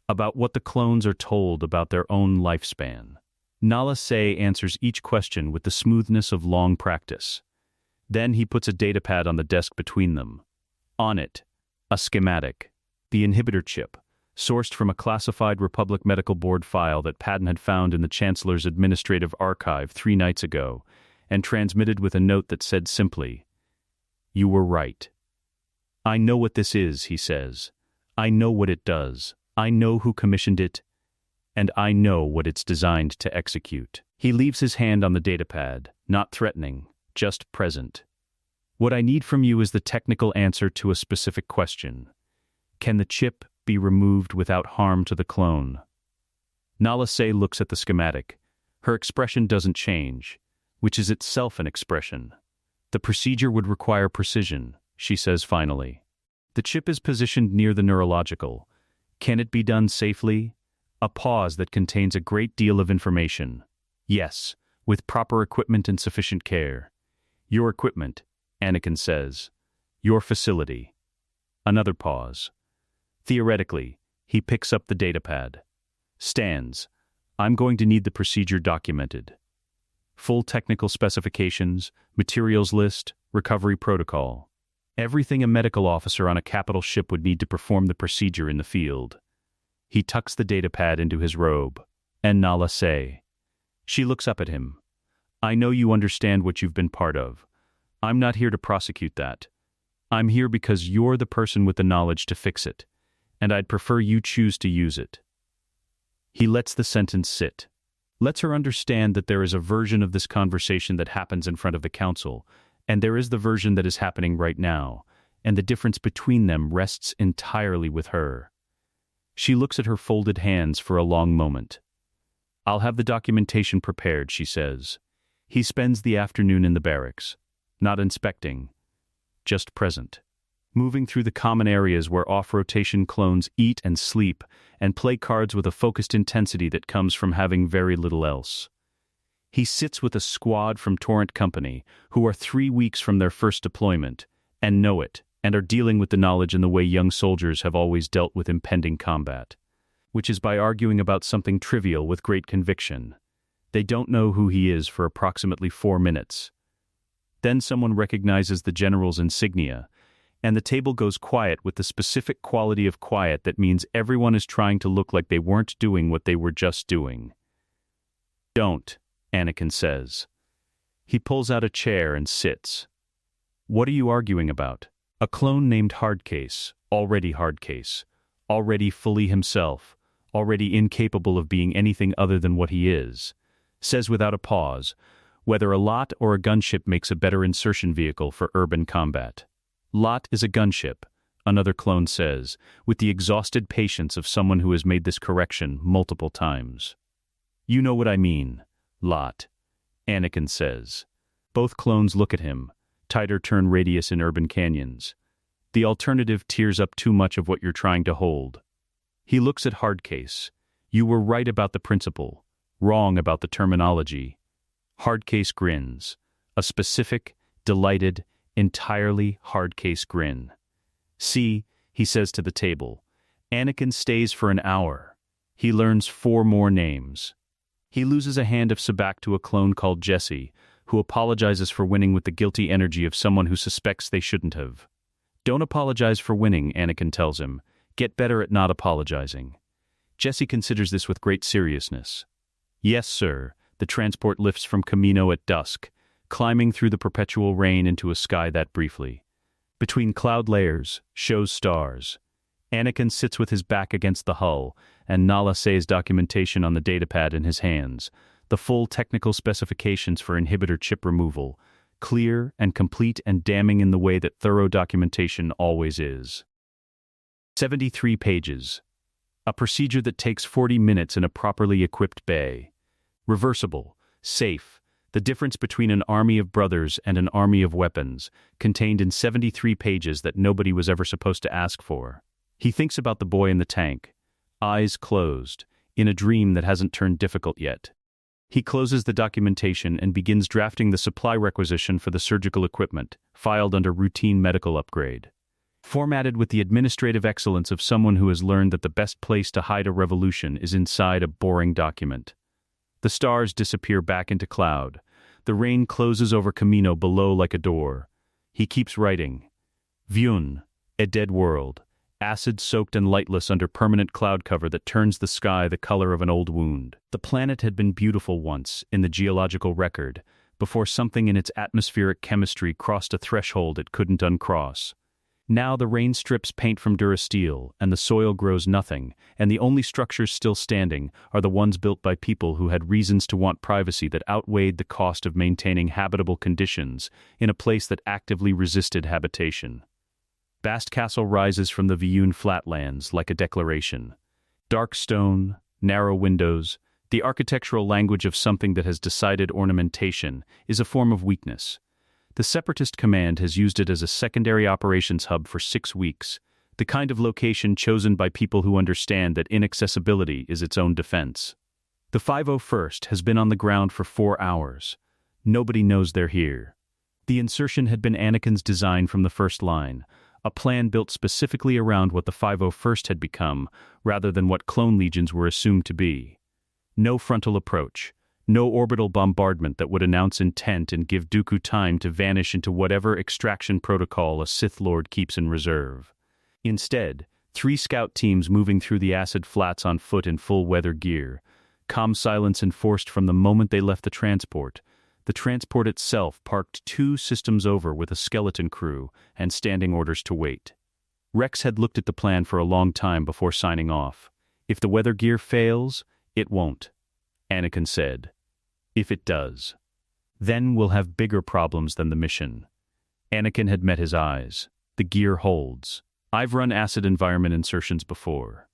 Speaker 2: About what the clones are told about their own lifespan. Nala Se answers each question with the smoothness of long practice. Then he puts a datapad on the desk between them. On it, a schematic. The inhibitor chip, sourced from a classified Republic Medical Board file that Padmé had found in the Chancellor's administrative archive 3 nights ago, and transmitted with a note that said simply, "You were right. I know what this is," he says. "I know what it does. I know who commissioned it. And I know what it's designed to execute." He leaves his hand on the datapad, not threatening, just present. "What I need from you is the technical answer to a specific question. Can the chip be removed without harm to the clone?" Nala Se looks at the schematic. Her expression doesn't change, which is itself an expression. "The procedure would require precision," she says finally. "The chip is positioned near the neurological. Can it be done safely? A pause that contains a great deal of information. Yes, with proper equipment and sufficient care. Your equipment, Anakin says. Your facility. Another pause. Theoretically, he picks up the datapad. Stands. I'm going to need the procedure documented. Full technical specifications, materials list, recovery protocol. Everything a medical officer on a capital ship would need to perform the procedure in the field. He tucks the datapad into his robe. And Nala say. She looks up at him. I know you understand what you've been part of. I'm not here to prosecute that. I'm here because you're the person with the knowledge to fix it, and I'd prefer you choose to use it. He lets the sentence sit. Lets her understand that there is a version of this conversation that happens in front of the council, and there is the version that is happening right now, and the difference between them rests entirely with her. She looks at her folded hands for a long moment. I'll have the documentation prepared, she says. He spends the afternoon in the barracks, not inspecting, just present, moving through the common areas where off-rotation clones eat and sleep and play cards with a focused intensity that comes from having very little else. He sits with a squad from Torrent Company who are 3 weeks from their first deployment and know it and are dealing with the knowledge in the way young soldiers have always dealt with impending combat, which is by arguing about something trivial with great conviction. They don't know who he is for approximately 4 minutes. Then someone recognizes the general's insignia, and the table goes quiet with the specific quality of quiet that means everyone is trying to look like they weren't doing what they were just doing. Don't, Anakin says. He pulls out a chair and sits. What are you arguing about? A clone named Hardcase, already fully himself, already incapable of being anything other than what he is, says without a pause, whether a lot or a gunship makes a better insertion vehicle for urban combat. Lot is a gunship, another clone says, with the exhausted patience of someone who has made this correction multiple times. You know what I mean, Lot, Anakin says. Both clones look at him, tighter turn radius in urban canyons. The alternative tears up too much of what you're trying to hold. He looks at Hardcase. You were right about the principle, wrong about the terminology. Hardcase grins, a specific, delighted, entirely Hardcase grin. See, he says to the table, Anakin stays for an hour. He learns 4 more names. He loses a hand of sabacc to a clone called Jesse, who apologizes for winning with the guilty energy of someone who suspects they shouldn't have. Don't apologize for winning, Anakin tells him. Get better at not apologizing. Jesse considers this with great seriousness. Yes, sir. The transport lifts from Camino at dusk, climbing through the perpetual rain into a sky that briefly. Between cloud layers, shows stars. Anakin sits with his back against the hull, and Nala says documentation on the datapad in his hands, the full technical specifications for inhibitor chip removal, clear and complete and damning in the way that thorough documentation always is. 73 pages. A procedure that takes 40 minutes in a properly equipped bay. Reversible, safe, the difference between an army of brothers and an army of weapons, contained in 73 pages that nobody was ever supposed to ask for. He thinks about the boy in the tank, eyes closed, in a dream that hasn't turned difficult yet. He closes the documentation and begins drafting the supply requisition for the surgical equipment, filed under routine medical upgrade. Formatted with the administrative excellence of someone who has learned that the best place to hide a revolution is inside a boring document. The stars disappear back into cloud. The rain closes over Camino below like a door. He keeps writing. Vyun, a dead world, acid-soaked and lightless under permanent cloud cover that turns the sky the color of an old wound. The planet had been beautiful once, in the geological record, before something in its atmospheric chemistry crossed a threshold it couldn't uncross. Now the rain strips paint from Durasteel, and the soil grows nothing, and the only structures still standing are the ones built by people who had reasons to want privacy that outweighed the cost of maintaining habitable conditions in a place that actively resisted habitation. Bast Castle rises from the Vyun flatlands like a declaration. Dark stone, narrow windows, the architectural language of something that has decided ornamentation, is a form of weakness. The Separatist command has used it as a secondary operations hub for 6 weeks, The kind of location chosen by people who understand that inaccessibility is its own defense. The 501st has been on the ground for 4 hours. Nobody knows they're here. The insertion had been Anakin's design from the first line, a plan built specifically around what the 501st had become, rather than what clone legions were assumed to be. No frontal approach, no orbital bombardment that would announce intent and give Dooku time to vanish into whatever extraction protocol a Sith Lord keeps in reserve. Instead, 3 scout teams moving through the acid flats on foot in full weather gear, calm silence enforced from the moment they left the transport itself parked 2 systems over with a skeleton crew and standing orders to wait. Rex had looked at the plan for a long time before signing off. If the weather gear fails, it won't, Anakin said. If it does, then we'll have bigger problems than the mission. Anakin had met his eyes. The gear holds. I've run acid environment insertions before.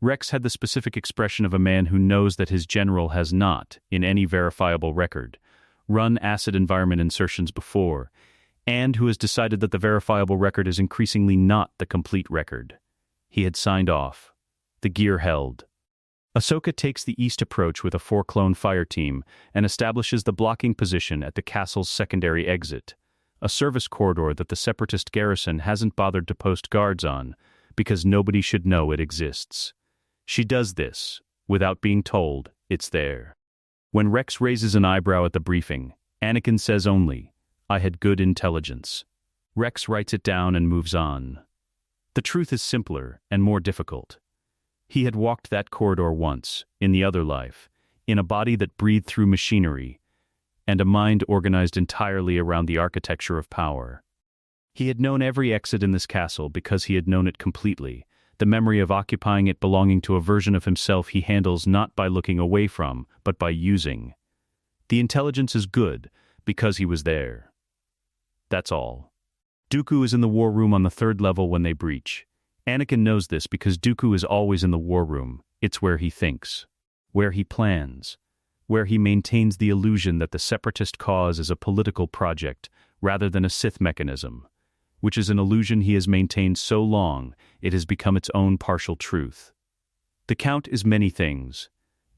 Speaker 2: Rex had the specific expression of a man who knows that his general has not, in any verifiable record, run acid environment insertions before, and who has decided that the verifiable record is increasingly not the complete record. He had signed off. The gear held. Ahsoka takes the east approach with a 4-clone fire team and establishes the blocking position at the castle's secondary exit, a service corridor that the Separatist garrison hasn't bothered to post guards on, because nobody should know it exists. She does this, without being told, it's there. When Rex raises an eyebrow at the briefing, Anakin says only, "I had good intelligence." Rex writes it down and moves on. The truth is simpler and more difficult. He had walked that corridor once, in the other life, in a body that breathed through machinery, and a mind organized entirely around the architecture of power. He had known every exit in this castle because he had known it completely, the memory of occupying it belonging to a version of himself he handles not by looking away from, but by using. The intelligence is good, because he was there. That's all. Dooku is in the war room on the 3rd level when they breach. Anakin knows this because Dooku is always in the war room. It's where he thinks, where he plans, where he maintains the illusion that the Separatist cause is a political project rather than a Sith mechanism, which is an illusion he has maintained so long it has become its own partial truth. The Count is many things,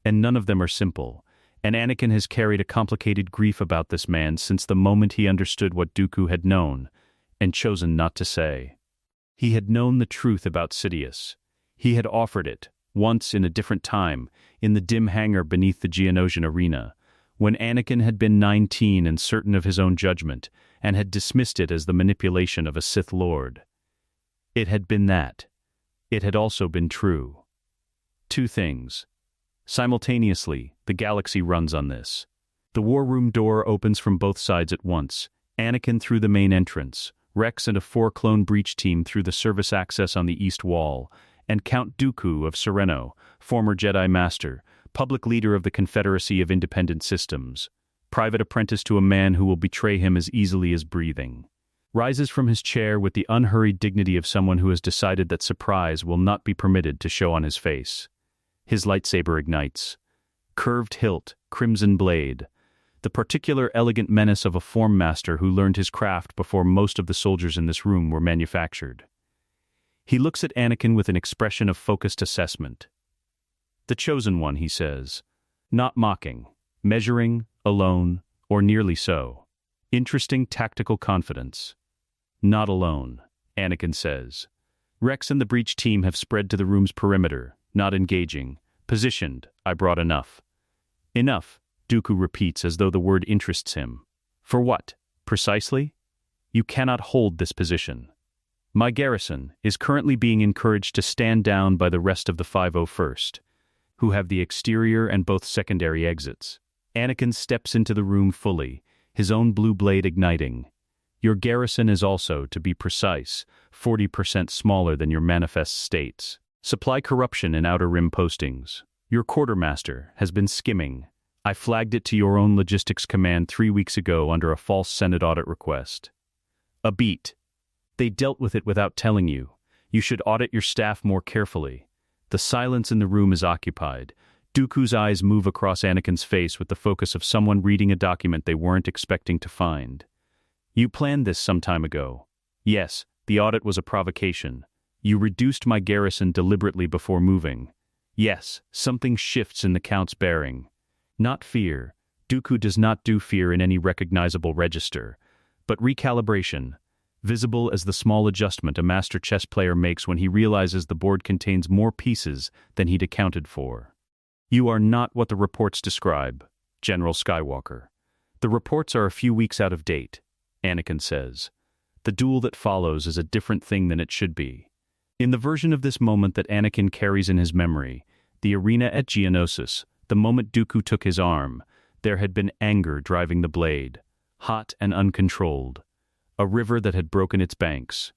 Speaker 2: and none of them are simple, and Anakin has carried a complicated grief about this man since the moment he understood what Dooku had known, and chosen not to say. He had known the truth about Sidious. He had offered it, once in a different time, in the dim hangar beneath the Geonosian arena, when Anakin had been 19 and certain of his own judgment, and had dismissed it as the manipulation of a Sith Lord. It had been that. It had also been true. 2 things. Simultaneously, the galaxy runs on this. The war room door opens from both sides at once, Anakin through the main entrance, Rex and a 4-clone breach team through the service access on the east wall, and Count Dooku of Sereno, former Jedi Master, public leader of the Confederacy of Independent Systems, private apprentice to a man who will betray him as easily as breathing, rises from his chair with the unhurried dignity of someone who has decided that surprise will not be permitted to show on his face. His lightsaber ignites. Curved hilt, crimson blade, the particular elegant menace of a form master who learned his craft before most of the soldiers in this room were manufactured. He looks at Anakin with an expression of focused assessment. The chosen one, he says. Not mocking, measuring, alone, or nearly so. Interesting tactical confidence. Not alone, Anakin says. Rex and the breach team have spread to the room's perimeter, not engaging. Positioned, I brought enough. Enough, Dooku repeats as though the word interests him. For what, precisely? You cannot hold this position. My garrison is currently being encouraged to stand down by the rest of the 501st, who have the exterior and both secondary exits. Anakin steps into the room fully, his own blue blade igniting. Your garrison is also, to be precise, 40% smaller than your manifest states. Supply corruption in Outer Rim postings. Your quartermaster has been skimming. I flagged it to your own logistics command 3 weeks ago under a false Senate audit request. A beat. They dealt with it without telling you. You should audit your staff more carefully. The silence in the room is occupied. Dooku's eyes move across Anakin's face with the focus of someone reading a document they weren't expecting to find. You planned this some time ago. Yes, the audit was a provocation. You reduced my garrison deliberately before moving. Yes, something shifts in the Count's bearing. Not fear. Dooku does not do fear in any recognizable register, but recalibration, visible as the small adjustment a master chess player makes when he realizes the board contains more pieces than he'd accounted for. You are not what the reports describe, General Skywalker. The reports are a few weeks out of date, Anakin says. The duel that follows is a different thing than it should be. In the version of this moment that Anakin carries in his memory, the arena at Geonosis, the moment Dooku took his arm, there had been anger driving the blade, hot and uncontrolled, a river that had broken its banks.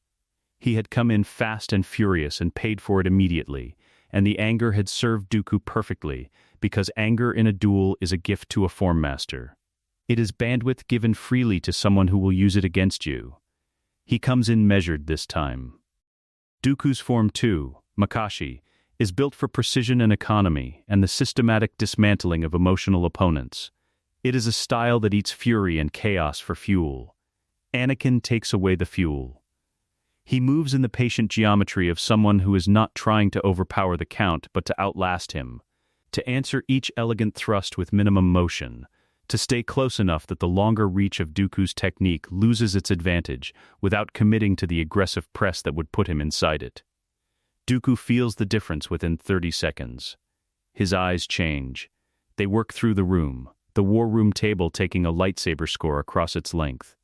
Speaker 2: He had come in fast and furious and paid for it immediately, and the anger had served Dooku perfectly, because anger in a duel is a gift to a form master. It is bandwidth given freely to someone who will use it against you. He comes in measured this time. Dooku's Form 2, Makashi, is built for precision and economy and the systematic dismantling of emotional opponents. It is a style that eats fury and chaos for fuel. Anakin takes away the fuel. He moves in the patient geometry of someone who is not trying to overpower the Count but to outlast him, to answer each elegant thrust with minimum motion, to stay close enough that the longer reach of Dooku's technique loses its advantage without committing to the aggressive press that would put him inside it. Dooku feels the difference within 30 seconds. His eyes change. They work through the room, the war room table taking a lightsaber score across its length.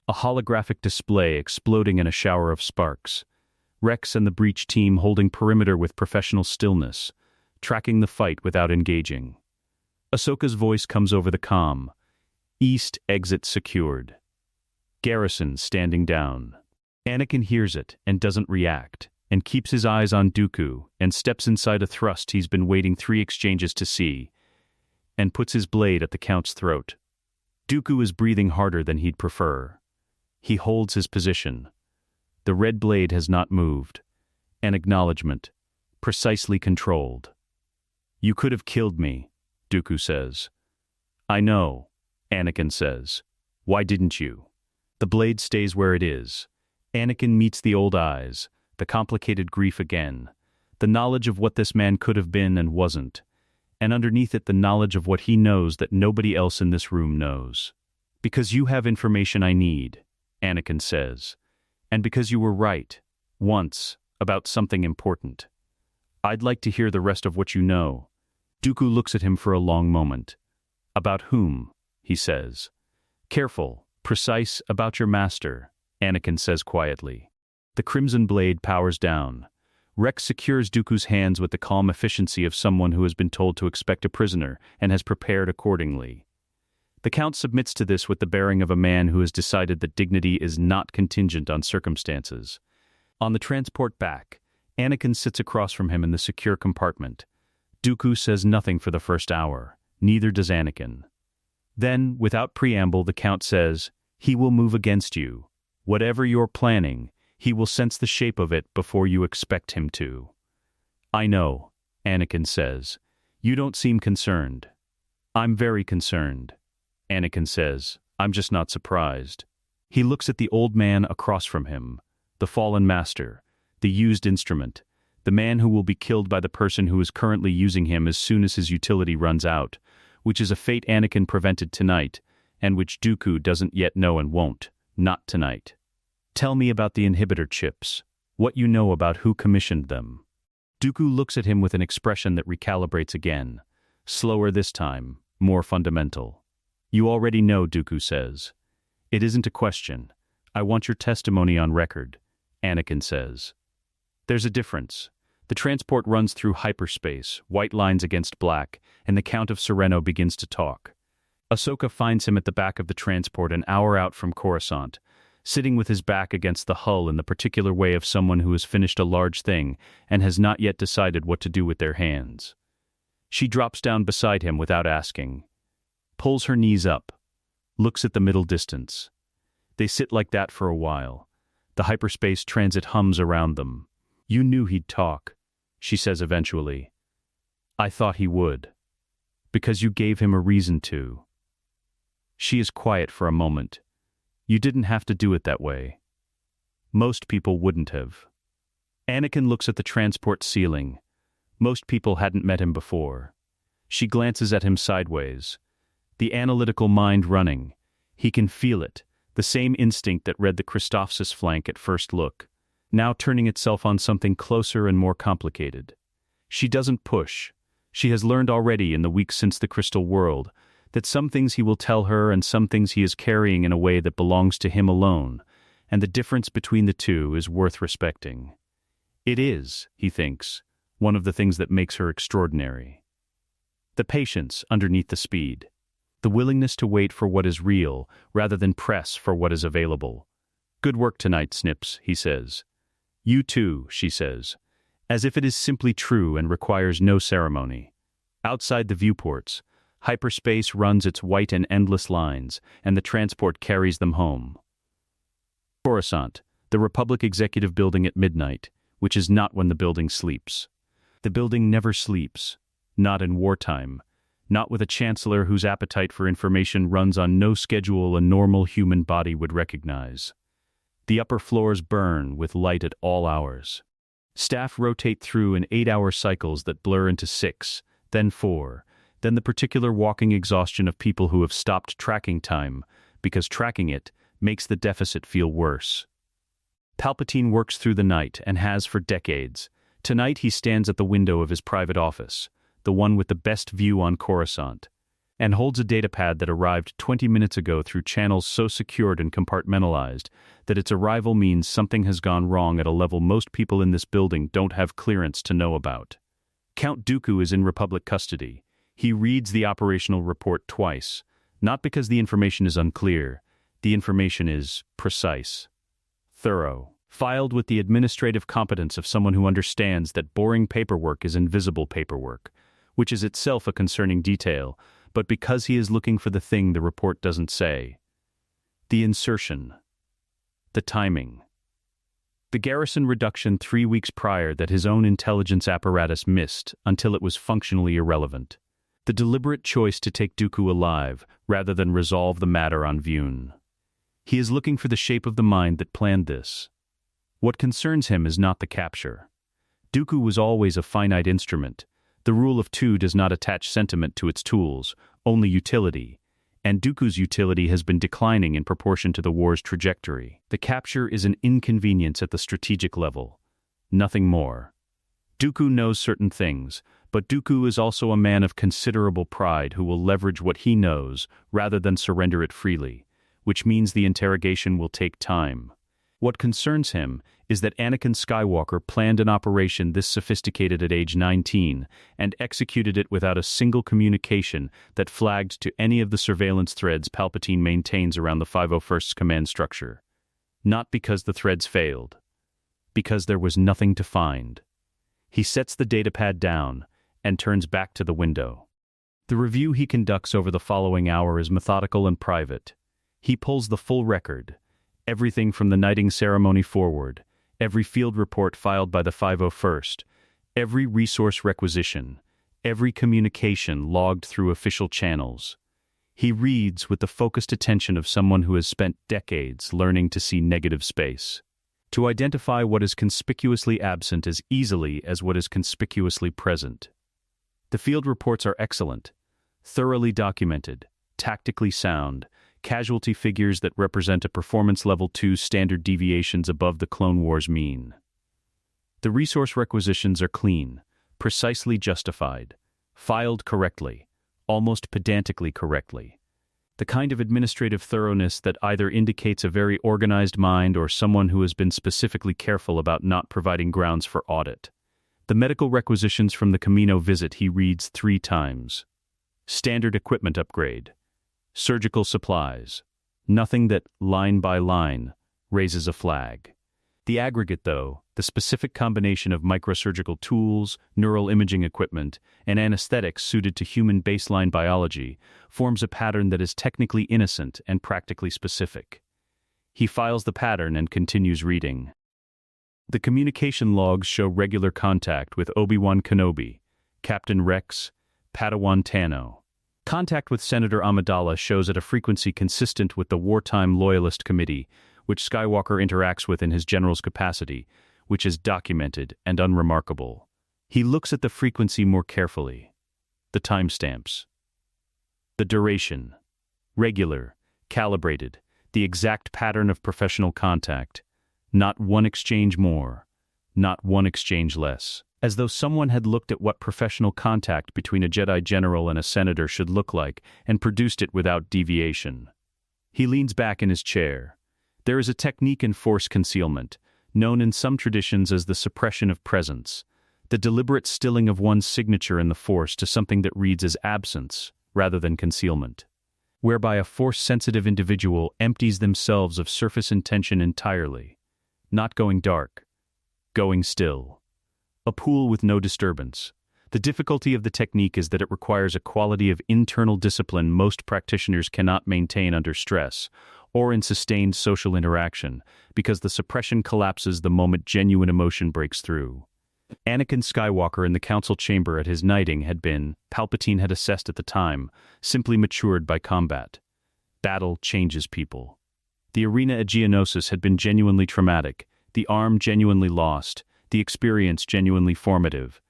Speaker 2: A holographic display exploding in a shower of sparks. Rex and the breach team holding perimeter with professional stillness, tracking the fight without engaging. Ahsoka's voice comes over the comm. East exit secured. Garrison standing down. Anakin hears it and doesn't react, and keeps his eyes on Dooku, and steps inside a thrust he's been waiting 3 exchanges to see, and puts his blade at the Count's throat. Dooku is breathing harder than he'd prefer. He holds his position. The red blade has not moved. An acknowledgement. Precisely controlled. You could have killed me, Dooku says. I know, Anakin says. Why didn't you? The blade stays where it is. Anakin meets the old eyes, the complicated grief again, the knowledge of what this man could have been and wasn't, and underneath it the knowledge of what he knows that nobody else in this room knows. Because you have information I need, Anakin says, and because you were right, once, about something important. I'd like to hear the rest of what you know. Dooku looks at him for a long moment. About whom? He says. Careful, precise about your master, Anakin says quietly. The crimson blade powers down. Rex secures Dooku's hands with the calm efficiency of someone who has been told to expect a prisoner and has prepared accordingly. The Count submits to this with the bearing of a man who has decided that dignity is not contingent on circumstances. On the transport back, Anakin sits across from him in the secure compartment. Dooku says nothing for the first hour, neither does Anakin. Then, without preamble, the Count says, he will move against you. Whatever you're planning, he will sense the shape of it before you expect him to. I know, Anakin says. You don't seem concerned. I'm very concerned, Anakin says. I'm just not surprised. He looks at the old man across from him, the fallen master, the used instrument, the man who will be killed by the person who is currently using him as soon as his utility runs out, which is a fate Anakin prevented tonight, and which Dooku doesn't yet know and won't, not tonight. Tell me about the inhibitor chips, what you know about who commissioned them. Dooku looks at him with an expression that recalibrates again, slower this time, more fundamental. You already know, Dooku says. It isn't a question. I want your testimony on record, Anakin says. There's a difference. The transport runs through hyperspace, white lines against black, and the Count of Sereno begins to talk. Ahsoka finds him at the back of the transport an hour out from Coruscant, sitting with his back against the hull in the particular way of someone who has finished a large thing and has not yet decided what to do with their hands. She drops down beside him without asking, pulls her knees up, looks at the middle distance. They sit like that for a while. The hyperspace transit hums around them. You knew he'd talk, she says eventually. I thought he would. Because you gave him a reason to. She is quiet for a moment. You didn't have to do it that way. Most people wouldn't have. Anakin looks at the transport ceiling. Most people hadn't met him before. She glances at him sideways. The analytical mind running. He can feel it, the same instinct that read the Christophsis flank at first look, now turning itself on something closer and more complicated. She doesn't push. She has learned already in the weeks since the Crystal World that some things he will tell her and some things he is carrying in a way that belongs to him alone, and the difference between the two is worth respecting. It is, he thinks, one of the things that makes her extraordinary. The patience underneath the speed. The willingness to wait for what is real rather than press for what is available. Good work tonight, Snips, he says. You too, she says, as if it is simply true and requires no ceremony. Outside the viewports, hyperspace runs its white and endless lines, and the transport carries them home. Coruscant, the Republic Executive Building at midnight, which is not when the building sleeps. The building never sleeps, not in wartime, not with a chancellor whose appetite for information runs on no schedule a normal human body would recognize. The upper floors burn with light at all hours. Staff rotate through in 8-hour cycles that blur into 6, then 4, then the particular walking exhaustion of people who have stopped tracking time, because tracking it makes the deficit feel worse. Palpatine works through the night and has for decades. Tonight he stands at the window of his private office, the one with the best view on Coruscant, and holds a datapad that arrived 20 minutes ago through channels so secured and compartmentalized that its arrival means something has gone wrong at a level most people in this building don't have clearance to know about. Count Dooku is in Republic custody. He reads the operational report twice, not because the information is unclear. The information is precise, thorough, filed with the administrative competence of someone who understands that boring paperwork is invisible paperwork, which is itself a concerning detail, but because he is looking for the thing the report doesn't say. The insertion. The timing. The garrison reduction 3 weeks prior that his own intelligence apparatus missed until it was functionally irrelevant. The deliberate choice to take Dooku alive rather than resolve the matter on Vune. He is looking for the shape of the mind that planned this. What concerns him is not the capture. Dooku was always a finite instrument. The rule of two does not attach sentiment to its tools, only utility, and Dooku's utility has been declining in proportion to the war's trajectory. The capture is an inconvenience at the strategic level, nothing more. Dooku knows certain things, but Dooku is also a man of considerable pride who will leverage what he knows rather than surrender it freely, which means the interrogation will take time. What concerns him is that Anakin Skywalker planned an operation this sophisticated at age 19 and executed it without a single communication that flagged to any of the surveillance threads Palpatine maintains around the 501st's command structure. Not because the threads failed. Because there was nothing to find. He sets the datapad down and turns back to the window. The review he conducts over the following hour is methodical and private. He pulls the full record. Everything from the knighting ceremony forward, every field report filed by the 501st, every resource requisition, every communication logged through official channels. He reads with the focused attention of someone who has spent decades learning to see negative space, to identify what is conspicuously absent as easily as what is conspicuously present. The field reports are excellent, thoroughly documented, tactically sound, casualty figures that represent a performance level 2 standard deviations above the Clone Wars mean. The resource requisitions are clean, precisely justified, filed correctly, almost pedantically correctly. The kind of administrative thoroughness that either indicates a very organized mind or someone who has been specifically careful about not providing grounds for audit. The medical requisitions from the Camino visit he reads 3 times. Standard equipment upgrade. Surgical supplies. Nothing that, line by line, raises a flag. The aggregate, though, the specific combination of microsurgical tools, neural imaging equipment, and anesthetics suited to human baseline biology, forms a pattern that is technically innocent and practically specific. He files the pattern and continues reading. The communication logs show regular contact with Obi-Wan Kenobi, Captain Rex, Padawan Tano. Contact with Senator Amidala shows at a frequency consistent with the Wartime Loyalist Committee, which Skywalker interacts with in his general's capacity, which is documented and unremarkable. He looks at the frequency more carefully. The timestamps. The duration. Regular, calibrated, the exact pattern of professional contact. Not one exchange more, not one exchange less. As though someone had looked at what professional contact between a Jedi general and a senator should look like and produced it without deviation. He leans back in his chair. There is a technique in force concealment, known in some traditions as the suppression of presence, the deliberate stilling of one's signature in the force to something that reads as absence rather than concealment, whereby a force-sensitive individual empties themselves of surface intention entirely, not going dark, going still. A pool with no disturbance. The difficulty of the technique is that it requires a quality of internal discipline most practitioners cannot maintain under stress or in sustained social interaction, because the suppression collapses the moment genuine emotion breaks through. Anakin Skywalker in the council chamber at his knighting had been, Palpatine had assessed at the time, simply matured by combat. Battle changes people. The arena at Geonosis had been genuinely traumatic, the arm genuinely lost, the experience genuinely formative.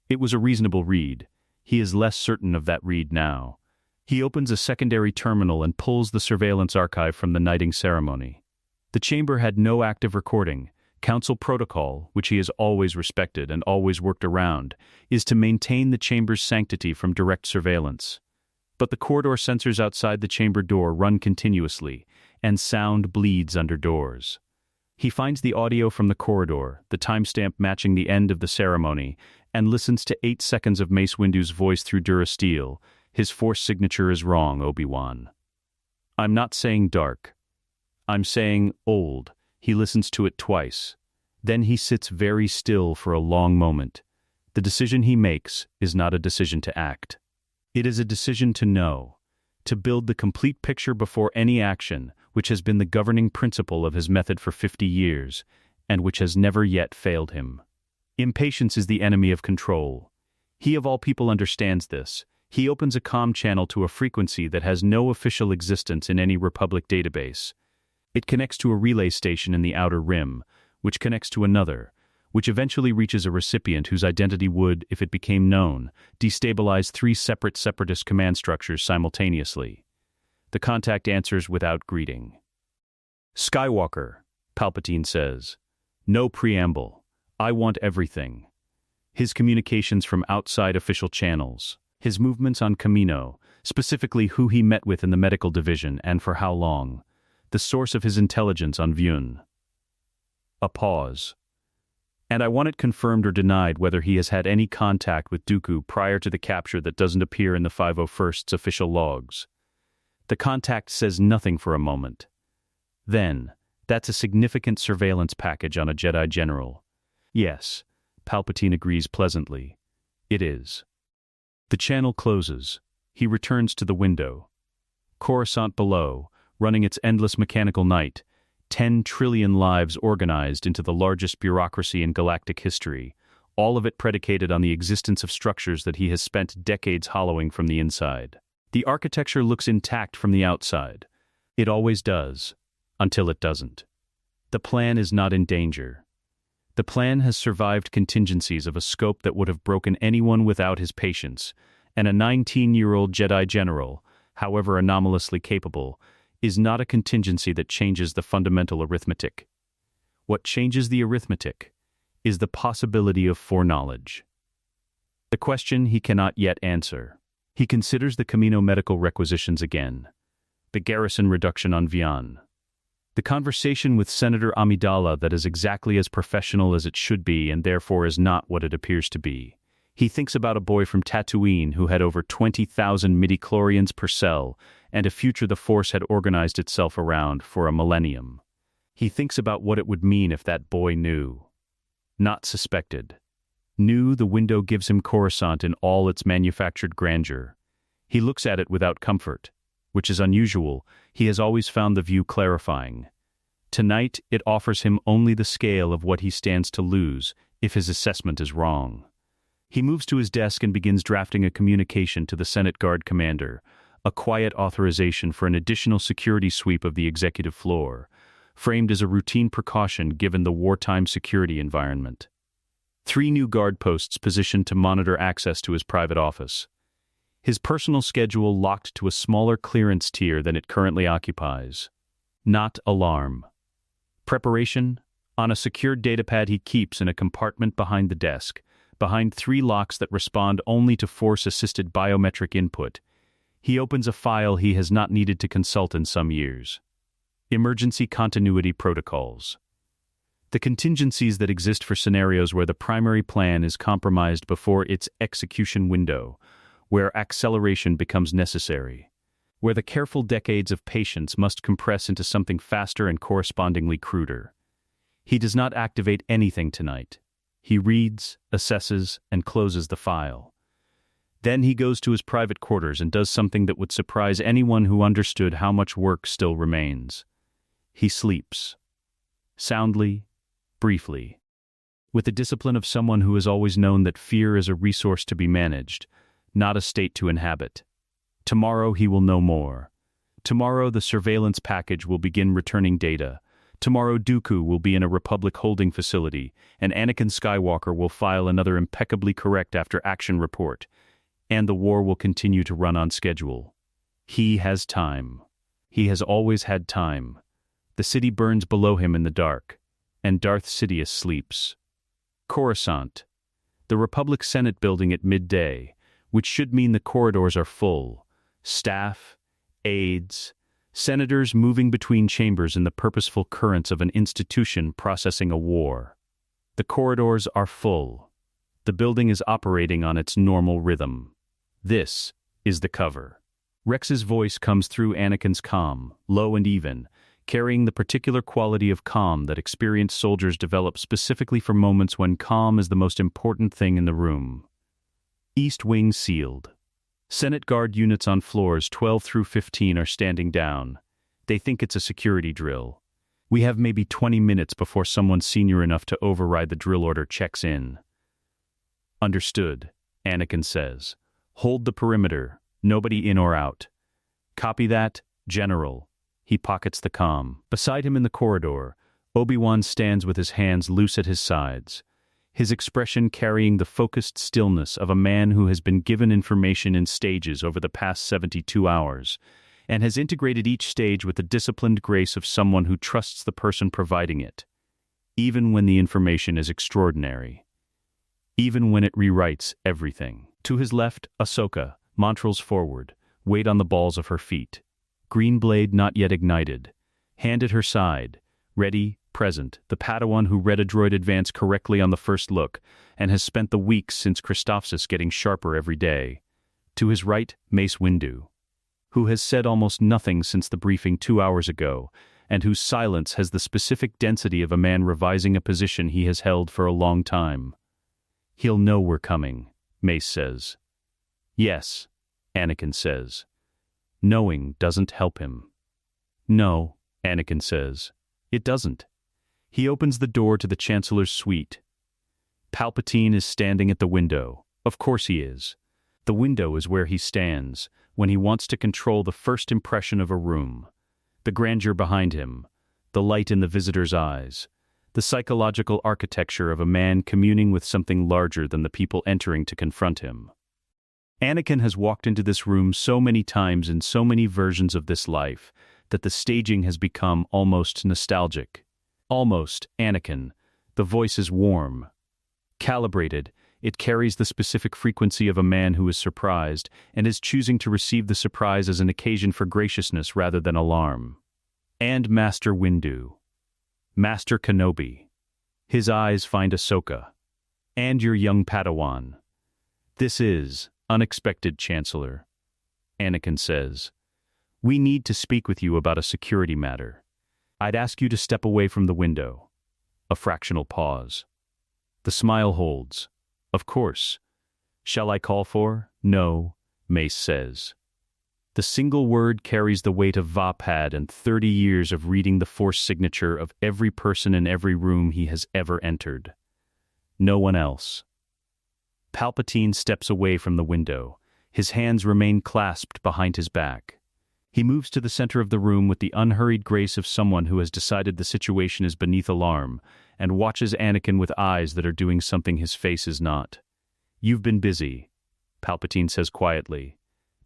Speaker 2: It was a reasonable read. He is less certain of that read now. He opens a secondary terminal and pulls the surveillance archive from the knighting ceremony. The chamber had no active recording. Council protocol, which he has always respected and always worked around, is to maintain the chamber's sanctity from direct surveillance. But the corridor sensors outside the chamber door run continuously, and sound bleeds under doors. He finds the audio from the corridor, the timestamp matching the end of the ceremony, and listens to 8 seconds of Mace Windu's voice through Durasteel. His force signature is wrong, Obi-Wan. I'm not saying dark. I'm saying old. He listens to it twice. Then he sits very still for a long moment. The decision he makes is not a decision to act. It is a decision to know, to build the complete picture before any action, which has been the governing principle of his method for 50 years, and which has never yet failed him. Impatience is the enemy of control. He of all people understands this. He opens a comm channel to a frequency that has no official existence in any Republic database. It connects to a relay station in the Outer Rim, which connects to another, which eventually reaches a recipient whose identity would, if it became known, destabilize 3 separate Separatist command structures simultaneously. The contact answers without greeting. Skywalker, Palpatine says. No preamble. I want everything. His communications from outside official channels. His movements on Kamino, specifically who he met with in the medical division and for how long. The source of his intelligence on Vyun. A pause. And I want it confirmed or denied whether he has had any contact with Dooku prior to the capture that doesn't appear in the 501st's official logs. The contact says nothing for a moment. Then, that's a significant surveillance package on a Jedi general. Yes, Palpatine agrees pleasantly. It is. The channel closes. He returns to the window. Coruscant below, running its endless mechanical night, 10 trillion lives organized into the largest bureaucracy in galactic history, all of it predicated on the existence of structures that he has spent decades hollowing from the inside. The architecture looks intact from the outside. It always does, until it doesn't. The plan is not in danger. The plan has survived contingencies of a scope that would have broken anyone without his patience, and a 19-year-old Jedi general, however anomalously capable, is not a contingency that changes the fundamental arithmetic. What changes the arithmetic is the possibility of foreknowledge. The question he cannot yet answer. He considers the Kamino medical requisitions again. The garrison reduction on Vyun. The conversation with Senator Amidala that is exactly as professional as it should be and therefore is not what it appears to be. He thinks about a boy from Tatooine who had over 20,000 midichlorians per cell and a future the Force had organized itself around for a millennium. He thinks about what it would mean if that boy knew. Not suspected. Knew the window gives him Coruscant in all its manufactured grandeur. He looks at it without comfort, which is unusual. He has always found the view clarifying. Tonight, it offers him only the scale of what he stands to lose if his assessment is wrong. He moves to his desk and begins drafting a communication to the Senate Guard commander, a quiet authorization for an additional security sweep of the executive floor, framed as a routine precaution given the wartime security environment. 3 new guard posts positioned to monitor access to his private office. His personal schedule locked to a smaller clearance tier than it currently occupies. Not alarm. Preparation? On a secured datapad he keeps in a compartment behind the desk, behind 3 locks that respond only to force-assisted biometric input. He opens a file he has not needed to consult in some years. Emergency continuity protocols. The contingencies that exist for scenarios where the primary plan is compromised before its execution window, where acceleration becomes necessary, where the careful decades of patience must compress into something faster and correspondingly cruder. He does not activate anything tonight. He reads, assesses, and closes the file. Then he goes to his private quarters and does something that would surprise anyone who understood how much work still remains. He sleeps. Soundly, briefly. With the discipline of someone who has always known that fear is a resource to be managed, not a state to inhabit. Tomorrow he will know more. Tomorrow the surveillance package will begin returning data. Tomorrow Dooku will be in a Republic holding facility, and Anakin Skywalker will file another impeccably correct after-action report, and the war will continue to run on schedule. He has time. He has always had time. The city burns below him in the dark, and Darth Sidious sleeps. Coruscant. The Republic Senate building at midday, which should mean the corridors are full. Staff, aides, senators moving between chambers in the purposeful currents of an institution processing a war. The corridors are full. The building is operating on its normal rhythm. This is the cover. Rex's voice comes through Anakin's comm, low and even, carrying the particular quality of calm that experienced soldiers develop specifically for moments when calm is the most important thing in the room. East Wing sealed. Senate Guard units on floors 12 through 15 are standing down. They think it's a security drill. We have maybe 20 minutes before someone senior enough to override the drill order checks in. Understood, Anakin says. Hold the perimeter, nobody in or out. Copy that, General. He pockets the comm. Beside him in the corridor, Obi-Wan stands with his hands loose at his sides, his expression carrying the focused stillness of a man who has been given information in stages over the past 72 hours, and has integrated each stage with the disciplined grace of someone who trusts the person providing it, even when the information is extraordinary, even when it rewrites everything. To his left, Ahsoka, montrals forward, weight on the balls of her feet, green blade not yet ignited, hand at her side, ready, present, the Padawan who read a droid advance correctly on the first look, and has spent the weeks since Christophsis getting sharper every day. To his right, Mace Windu, who has said almost nothing since the briefing 2 hours ago, and whose silence has the specific density of a man revising a position he has held for a long time. He'll know we're coming, Mace says. Yes, Anakin says. Knowing doesn't help him. No, Anakin says. It doesn't. He opens the door to the Chancellor's suite. Palpatine is standing at the window. Of course he is. The window is where he stands when he wants to control the first impression of a room. The grandeur behind him, the light in the visitor's eyes, the psychological architecture of a man communing with something larger than the people entering to confront him. Anakin has walked into this room so many times in so many versions of this life that the staging has become almost nostalgic. Almost, Anakin. The voice is warm. Calibrated, it carries the specific frequency of a man who is surprised and is choosing to receive the surprise as an occasion for graciousness rather than alarm. And Master Windu. Master Kenobi. His eyes find Ahsoka. And your young Padawan. This is unexpected, Chancellor. Anakin says. We need to speak with you about a security matter. I'd ask you to step away from the window. A fractional pause. The smile holds. Of course. Shall I call for? No, Mace says. The single word carries the weight of Vapad and 30 years of reading the Force signature of every person in every room he has ever entered. No one else. Palpatine steps away from the window. His hands remain clasped behind his back. He moves to the center of the room with the unhurried grace of someone who has decided the situation is beneath alarm, and watches Anakin with eyes that are doing something his face is not. "You've been busy," Palpatine says quietly.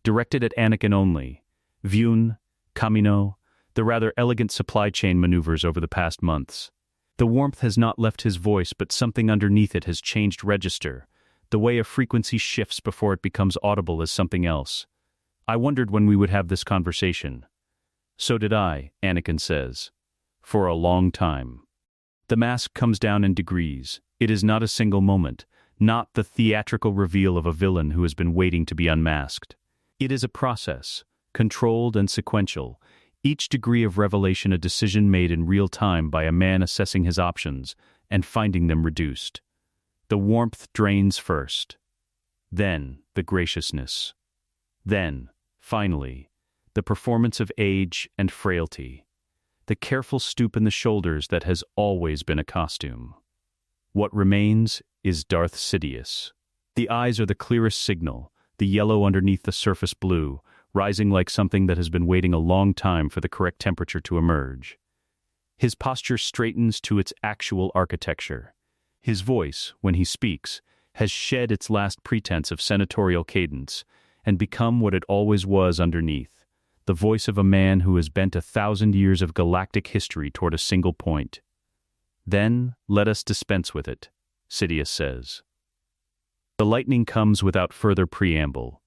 Speaker 2: Directed at Anakin only. Vyun, Kamino, the rather elegant supply chain maneuvers over the past months. The warmth has not left his voice, but something underneath it has changed register. The way a frequency shifts before it becomes audible as something else. "I wondered when we would have this conversation." "So did I," Anakin says. "For a long time." The mask comes down in degrees. It is not a single moment, not the theatrical reveal of a villain who has been waiting to be unmasked. It is a process, controlled and sequential, each degree of revelation a decision made in real time by a man assessing his options and finding them reduced. The warmth drains first. Then, the graciousness. Then, finally, the performance of age and frailty. The careful stoop in the shoulders that has always been a costume. What remains is Darth Sidious. The eyes are the clearest signal, the yellow underneath the surface blue, rising like something that has been waiting a long time for the correct temperature to emerge. His posture straightens to its actual architecture. His voice, when he speaks, has shed its last pretense of senatorial cadence and become what it always was underneath, the voice of a man who has bent 1,000 years of galactic history toward a single point. "Then let us dispense with it," Sidious says. The lightning comes without further preamble,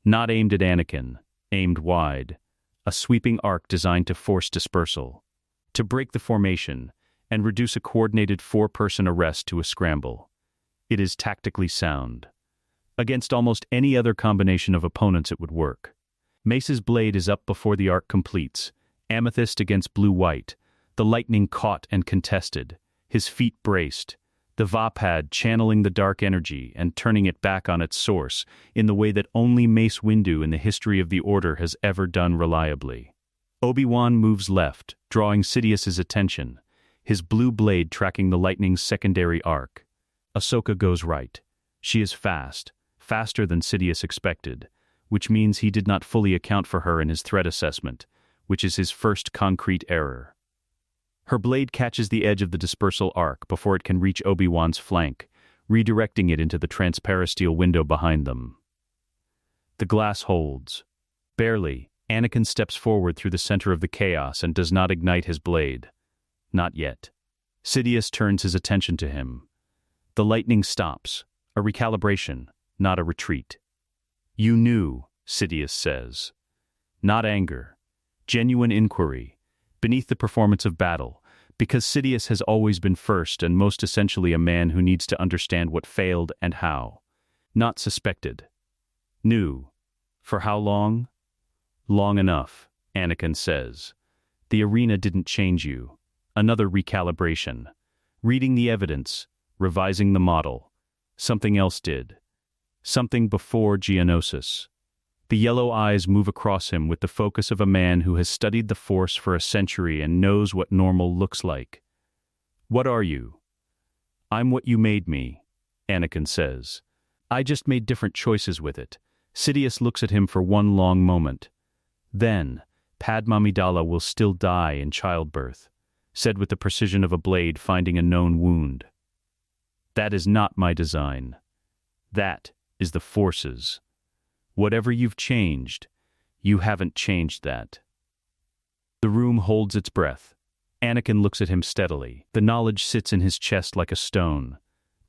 Speaker 2: not aimed at Anakin, aimed wide, a sweeping arc designed to force dispersal, to break the formation, and reduce a coordinated four-person arrest to a scramble. It is tactically sound. Against almost any other combination of opponents it would work. Mace's blade is up before the arc completes, amethyst against blue-white, the lightning caught and contested, his feet braced, the Vapad channeling the dark energy and turning it back on its source in the way that only Mace Windu in the history of the Order has ever done reliably. Obi-Wan moves left, drawing Sidious's attention, his blue blade tracking the lightning's secondary arc. Ahsoka goes right. She is fast, faster than Sidious expected, which means he did not fully account for her in his threat assessment, which is his first concrete error. Her blade catches the edge of the dispersal arc before it can reach Obi-Wan's flank, redirecting it into the transparisteel window behind them. The glass holds. Barely, Anakin steps forward through the center of the chaos and does not ignite his blade. Not yet. Sidious turns his attention to him. The lightning stops, a recalibration, not a retreat. "You knew," Sidious says. Not anger. Genuine inquiry, beneath the performance of battle, because Sidious has always been first and most essentially a man who needs to understand what failed and how. Not suspected. Knew. For how long? Long enough, Anakin says. The arena didn't change you. Another recalibration. Reading the evidence, revising the model. Something else did. Something before Geonosis. The yellow eyes move across him with the focus of a man who has studied the Force for a century and knows what normal looks like. "What are you?" "I'm what you made me," Anakin says. "I just made different choices with it." Sidious looks at him for one long moment. Then, Padmé Amidala will still die in childbirth, said with the precision of a blade finding a known wound. That is not my design. That is the Force's. Whatever you've changed, you haven't changed that. The room holds its breath. Anakin looks at him steadily. The knowledge sits in his chest like a stone.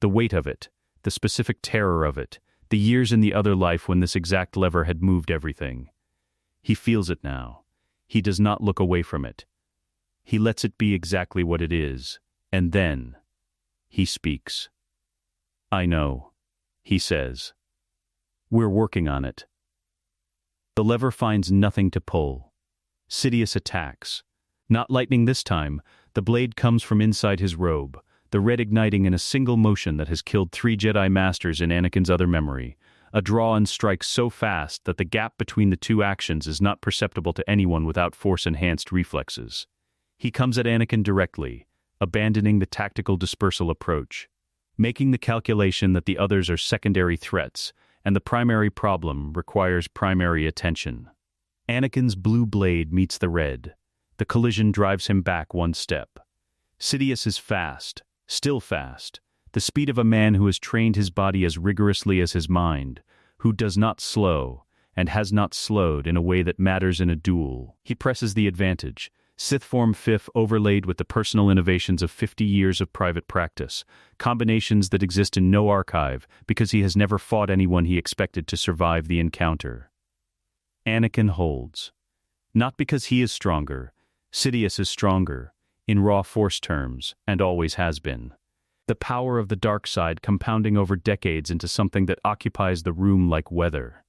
Speaker 2: The weight of it, the specific terror of it, the years in the other life when this exact lever had moved everything. He feels it now. He does not look away from it. He lets it be exactly what it is, and then he speaks. "I know," he says. "We're working on it." The lever finds nothing to pull. Sidious attacks. Not lightning this time, the blade comes from inside his robe, the red igniting in a single motion that has killed 3 Jedi Masters in Anakin's other memory, a draw and strike so fast that the gap between the two actions is not perceptible to anyone without Force-enhanced reflexes. He comes at Anakin directly, abandoning the tactical dispersal approach, making the calculation that the others are secondary threats, and the primary problem requires primary attention. Anakin's blue blade meets the red. The collision drives him back one step. Sidious is fast, still fast, the speed of a man who has trained his body as rigorously as his mind, who does not slow, and has not slowed in a way that matters in a duel. He presses the advantage, Sith form fifth overlaid with the personal innovations of 50 years of private practice, combinations that exist in no archive because he has never fought anyone he expected to survive the encounter. Anakin holds. Not because he is stronger, Sidious is stronger, in raw force terms, and always has been. The power of the dark side compounding over decades into something that occupies the room like weather.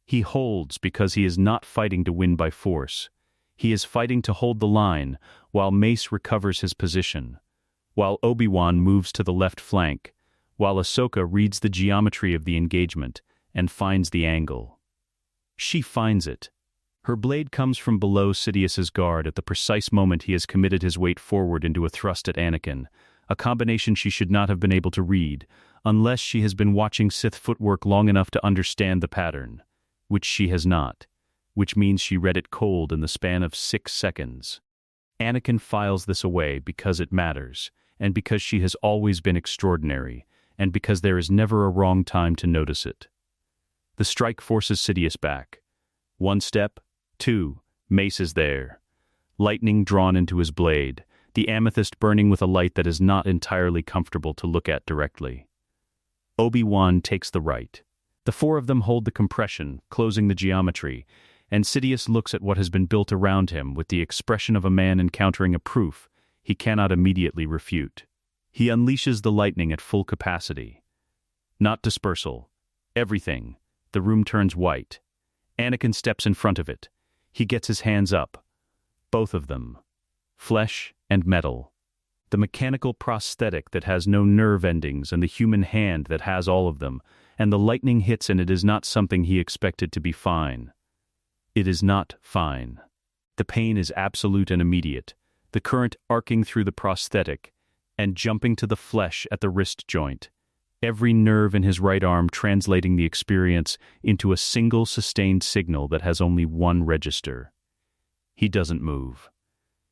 Speaker 2: He holds because he is not fighting to win by force. He is fighting to hold the line, while Mace recovers his position, while Obi-Wan moves to the left flank, while Ahsoka reads the geometry of the engagement and finds the angle. She finds it. Her blade comes from below Sidious's guard at the precise moment he has committed his weight forward into a thrust at Anakin, a combination she should not have been able to read, unless she has been watching Sith footwork long enough to understand the pattern, which she has not, which means she read it cold in the span of 6 seconds. Anakin files this away because it matters, and because she has always been extraordinary, and because there is never a wrong time to notice it. The strike forces Sidious back. 1 step, 2, Mace is there. Lightning drawn into his blade, the amethyst burning with a light that is not entirely comfortable to look at directly. Obi-Wan takes the right. The 4 of them hold the compression, closing the geometry, and Sidious looks at what has been built around him with the expression of a man encountering a proof he cannot immediately refute. He unleashes the lightning at full capacity. Not dispersal. Everything. The room turns white. Anakin steps in front of it. He gets his hands up. Both of them. Flesh and metal. The mechanical prosthetic that has no nerve endings and the human hand that has all of them, and the lightning hits and it is not something he expected to be fine. It is not fine. The pain is absolute and immediate, the current arcing through the prosthetic and jumping to the flesh at the wrist joint, every nerve in his right arm translating the experience into a single sustained signal that has only one register. He doesn't move.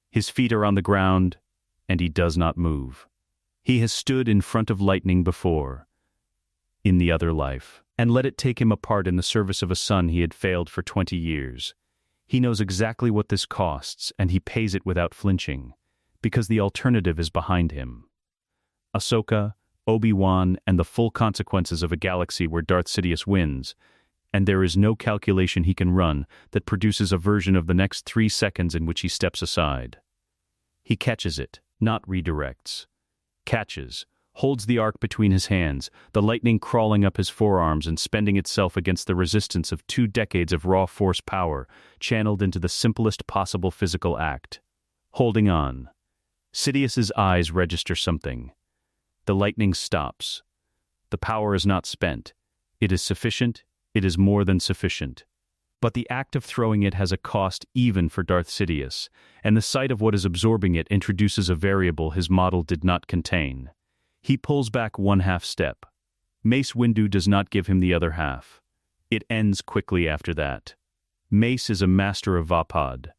Speaker 2: His feet are on the ground, and he does not move. He has stood in front of lightning before, in the other life, and let it take him apart in the service of a son he had failed for 20 years. He knows exactly what this costs, and he pays it without flinching, because the alternative is behind him. Ahsoka, Obi-Wan, and the full consequences of a galaxy where Darth Sidious wins, and there is no calculation he can run that produces a version of the next 3 seconds in which he steps aside. He catches it, not redirects. Catches, holds the arc between his hands, the lightning crawling up his forearms and spending itself against the resistance of 2 decades of raw force power, channeled into the simplest possible physical act. Holding on. Sidious's eyes register something. The lightning stops. The power is not spent. It is sufficient. It is more than sufficient. But the act of throwing it has a cost even for Darth Sidious, and the sight of what is absorbing it introduces a variable his model did not contain. He pulls back 1/2 step. Mace Windu does not give him the other half. It ends quickly after that. Mace is a master of Vapad.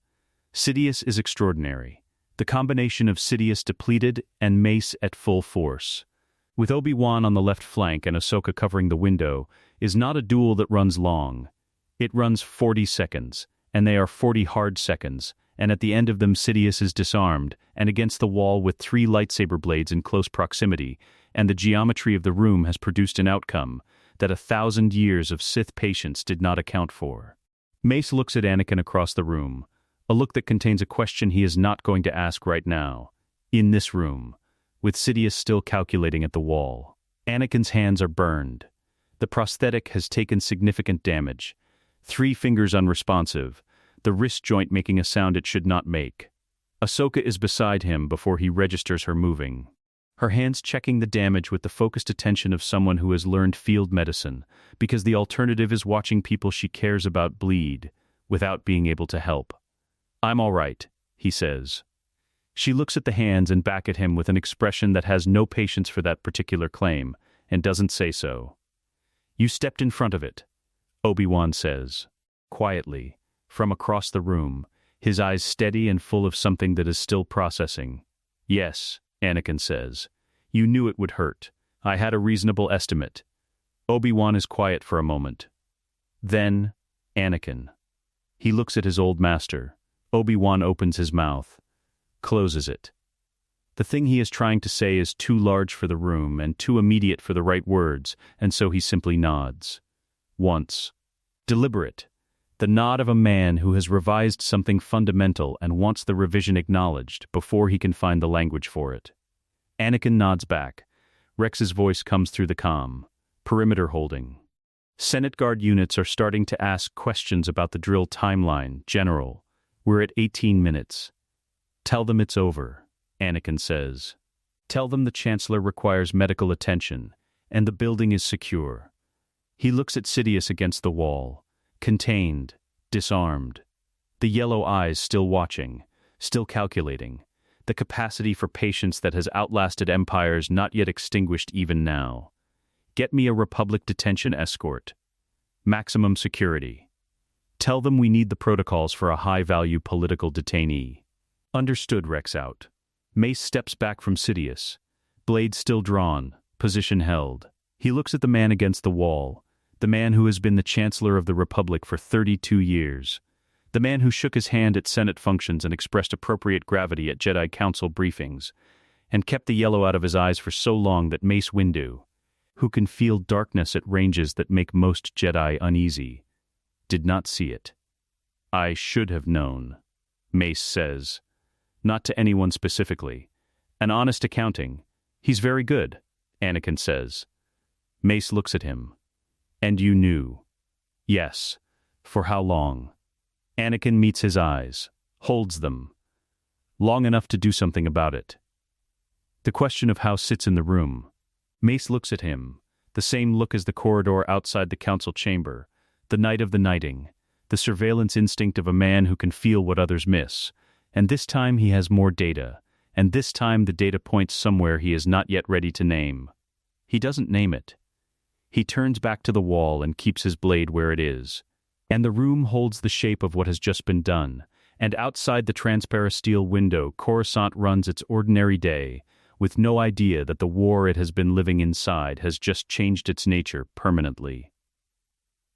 Speaker 2: Sidious is extraordinary. The combination of Sidious depleted and Mace at full force, with Obi-Wan on the left flank and Ahsoka covering the window, is not a duel that runs long. It runs 40 seconds, and they are 40 hard seconds, and at the end of them Sidious is disarmed, and against the wall with 3 lightsaber blades in close proximity, and the geometry of the room has produced an outcome that 1,000 years of Sith patience did not account for. Mace looks at Anakin across the room, a look that contains a question he is not going to ask right now. In this room, with Sidious still calculating at the wall. Anakin's hands are burned. The prosthetic has taken significant damage. 3 fingers unresponsive, the wrist joint making a sound it should not make. Ahsoka is beside him before he registers her moving. Her hands checking the damage with the focused attention of someone who has learned field medicine, because the alternative is watching people she cares about bleed, without being able to help. "I'm all right," he says. She looks at the hands and back at him with an expression that has no patience for that particular claim, and doesn't say so. "You stepped in front of it," Obi-Wan says, quietly, From across the room, his eyes steady and full of something that is still processing. "Yes," Anakin says. "You knew it would hurt. I had a reasonable estimate." Obi-Wan is quiet for a moment. Then, Anakin. He looks at his old master. Obi-Wan opens his mouth, closes it. The thing he is trying to say is too large for the room and too immediate for the right words, and so he simply nods. Once. Deliberate. The nod of a man who has revised something fundamental and wants the revision acknowledged before he can find the language for it. Anakin nods back. Rex's voice comes through the comm. Perimeter holding. Senate Guard units are starting to ask questions about the drill timeline, General. We're at 18 minutes. Tell them it's over, Anakin says. Tell them the Chancellor requires medical attention, and the building is secure. He looks at Sidious against the wall, contained, disarmed. The yellow eyes still watching, still calculating. The capacity for patience that has outlasted empires not yet extinguished even now. Get me a Republic detention escort. Maximum security. Tell them we need the protocols for a high-value political detainee. Understood, Rex out. Mace steps back from Sidious. Blade still drawn, position held. He looks at the man against the wall, the man who has been the Chancellor of the Republic for 32 years. The man who shook his hand at Senate functions and expressed appropriate gravity at Jedi Council briefings, and kept the yellow out of his eyes for so long that Mace Windu, who can feel darkness at ranges that make most Jedi uneasy, did not see it. I should have known, Mace says. Not to anyone specifically. An honest accounting. He's very good, Anakin says. Mace looks at him. And you knew. Yes. For how long? Anakin meets his eyes, holds them. Long enough to do something about it. The question of how sits in the room. Mace looks at him, the same look as the corridor outside the council chamber, the night of the knighting, the surveillance instinct of a man who can feel what others miss. And this time he has more data, and this time the data points somewhere he is not yet ready to name. He doesn't name it. He turns back to the wall and keeps his blade where it is. And the room holds the shape of what has just been done, and outside the transparent steel window Coruscant runs its ordinary day, with no idea that the war it has been living inside has just changed its nature permanently.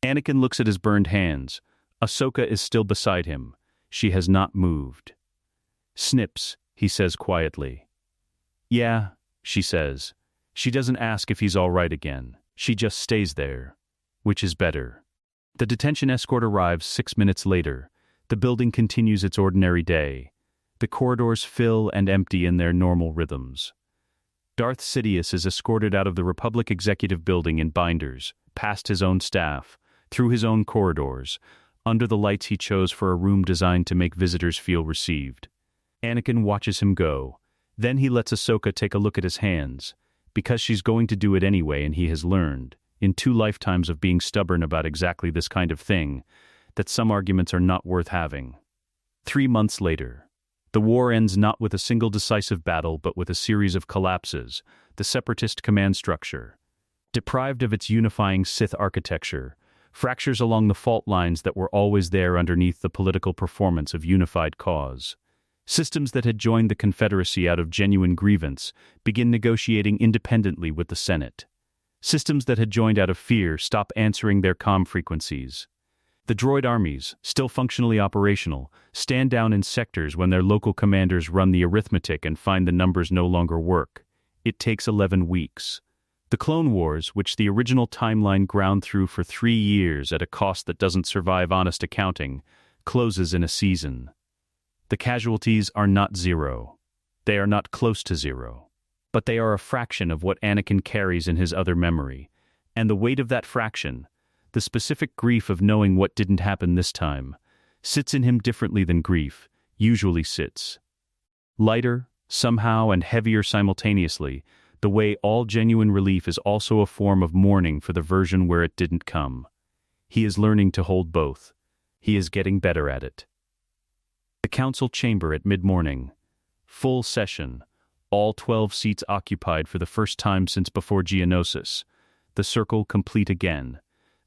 Speaker 2: Anakin looks at his burned hands. Ahsoka is still beside him. She has not moved. Snips, he says quietly. Yeah, she says. She doesn't ask if he's all right again. She just stays there. Which is better. The detention escort arrives 6 minutes later. The building continues its ordinary day. The corridors fill and empty in their normal rhythms. Darth Sidious is escorted out of the Republic Executive Building in binders, past his own staff, through his own corridors, under the lights he chose for a room designed to make visitors feel received. Anakin watches him go. Then he lets Ahsoka take a look at his hands, because she's going to do it anyway, and he has learned, in 2 lifetimes of being stubborn about exactly this kind of thing, that some arguments are not worth having. 3 months later. The war ends not with a single decisive battle but with a series of collapses, the Separatist command structure. Deprived of its unifying Sith architecture, fractures along the fault lines that were always there underneath the political performance of unified cause. Systems that had joined the Confederacy out of genuine grievance begin negotiating independently with the Senate. Systems that had joined out of fear stop answering their comm frequencies. The droid armies, still functionally operational, stand down in sectors when their local commanders run the arithmetic and find the numbers no longer work. It takes 11 weeks. The Clone Wars, which the original timeline ground through for 3 years at a cost that doesn't survive honest accounting, closes in a season. The casualties are not 0. They are not close to 0. But they are a fraction of what Anakin carries in his other memory, and the weight of that fraction, the specific grief of knowing what didn't happen this time, sits in him differently than grief usually sits. Lighter, somehow, and heavier simultaneously, the way all genuine relief is also a form of mourning for the version where it didn't come. He is learning to hold both. He is getting better at it. The council chamber at mid-morning. Full session. All 12 seats occupied for the first time since before Geonosis. The circle complete again.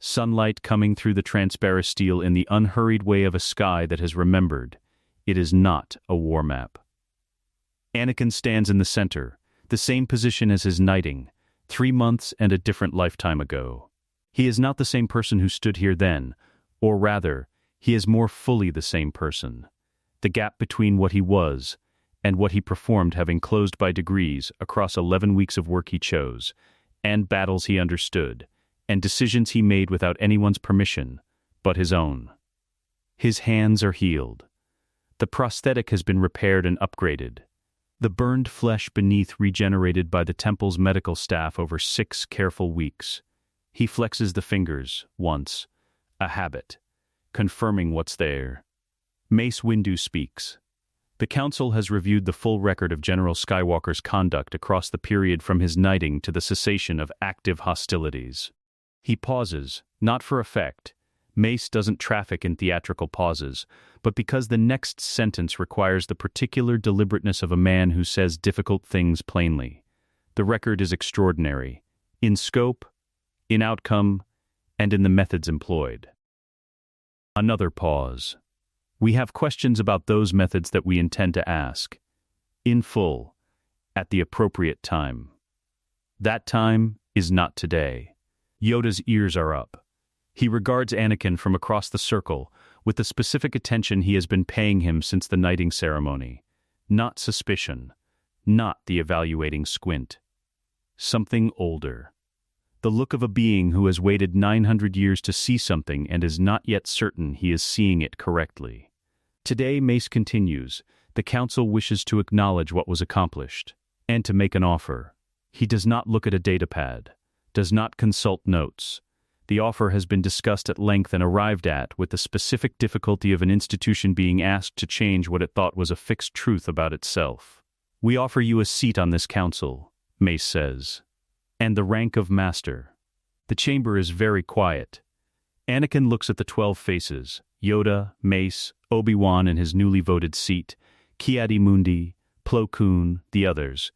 Speaker 2: Sunlight coming through the transparent steel in the unhurried way of a sky that has remembered. It is not a war map. Anakin stands in the center, the same position as his knighting, 3 months and a different lifetime ago. He is not the same person who stood here then, or rather, he is more fully the same person. The gap between what he was and what he performed having closed by degrees across 11 weeks of work he chose, and battles he understood, and decisions he made without anyone's permission, but his own. His hands are healed. The prosthetic has been repaired and upgraded. The burned flesh beneath regenerated by the temple's medical staff over 6 careful weeks. He flexes the fingers, once, a habit, confirming what's there. Mace Windu speaks. The Council has reviewed the full record of General Skywalker's conduct across the period from his knighting to the cessation of active hostilities. He pauses, not for effect. Mace doesn't traffic in theatrical pauses, but because the next sentence requires the particular deliberateness of a man who says difficult things plainly. The record is extraordinary, in scope, in outcome, and in the methods employed. Another pause. We have questions about those methods that we intend to ask, in full, at the appropriate time. That time is not today. Yoda's ears are up. He regards Anakin from across the circle with the specific attention he has been paying him since the knighting ceremony. Not suspicion, not the evaluating squint. Something older. The look of a being who has waited 900 years to see something and is not yet certain he is seeing it correctly. Today, Mace continues, the Council wishes to acknowledge what was accomplished, and to make an offer. He does not look at a datapad, does not consult notes. The offer has been discussed at length and arrived at with the specific difficulty of an institution being asked to change what it thought was a fixed truth about itself. We offer you a seat on this council, Mace says, and the rank of master. The chamber is very quiet. Anakin looks at the 12 faces, Yoda, Mace, Obi-Wan in his newly voted seat, Ki-Adi-Mundi, Plo Koon, the others,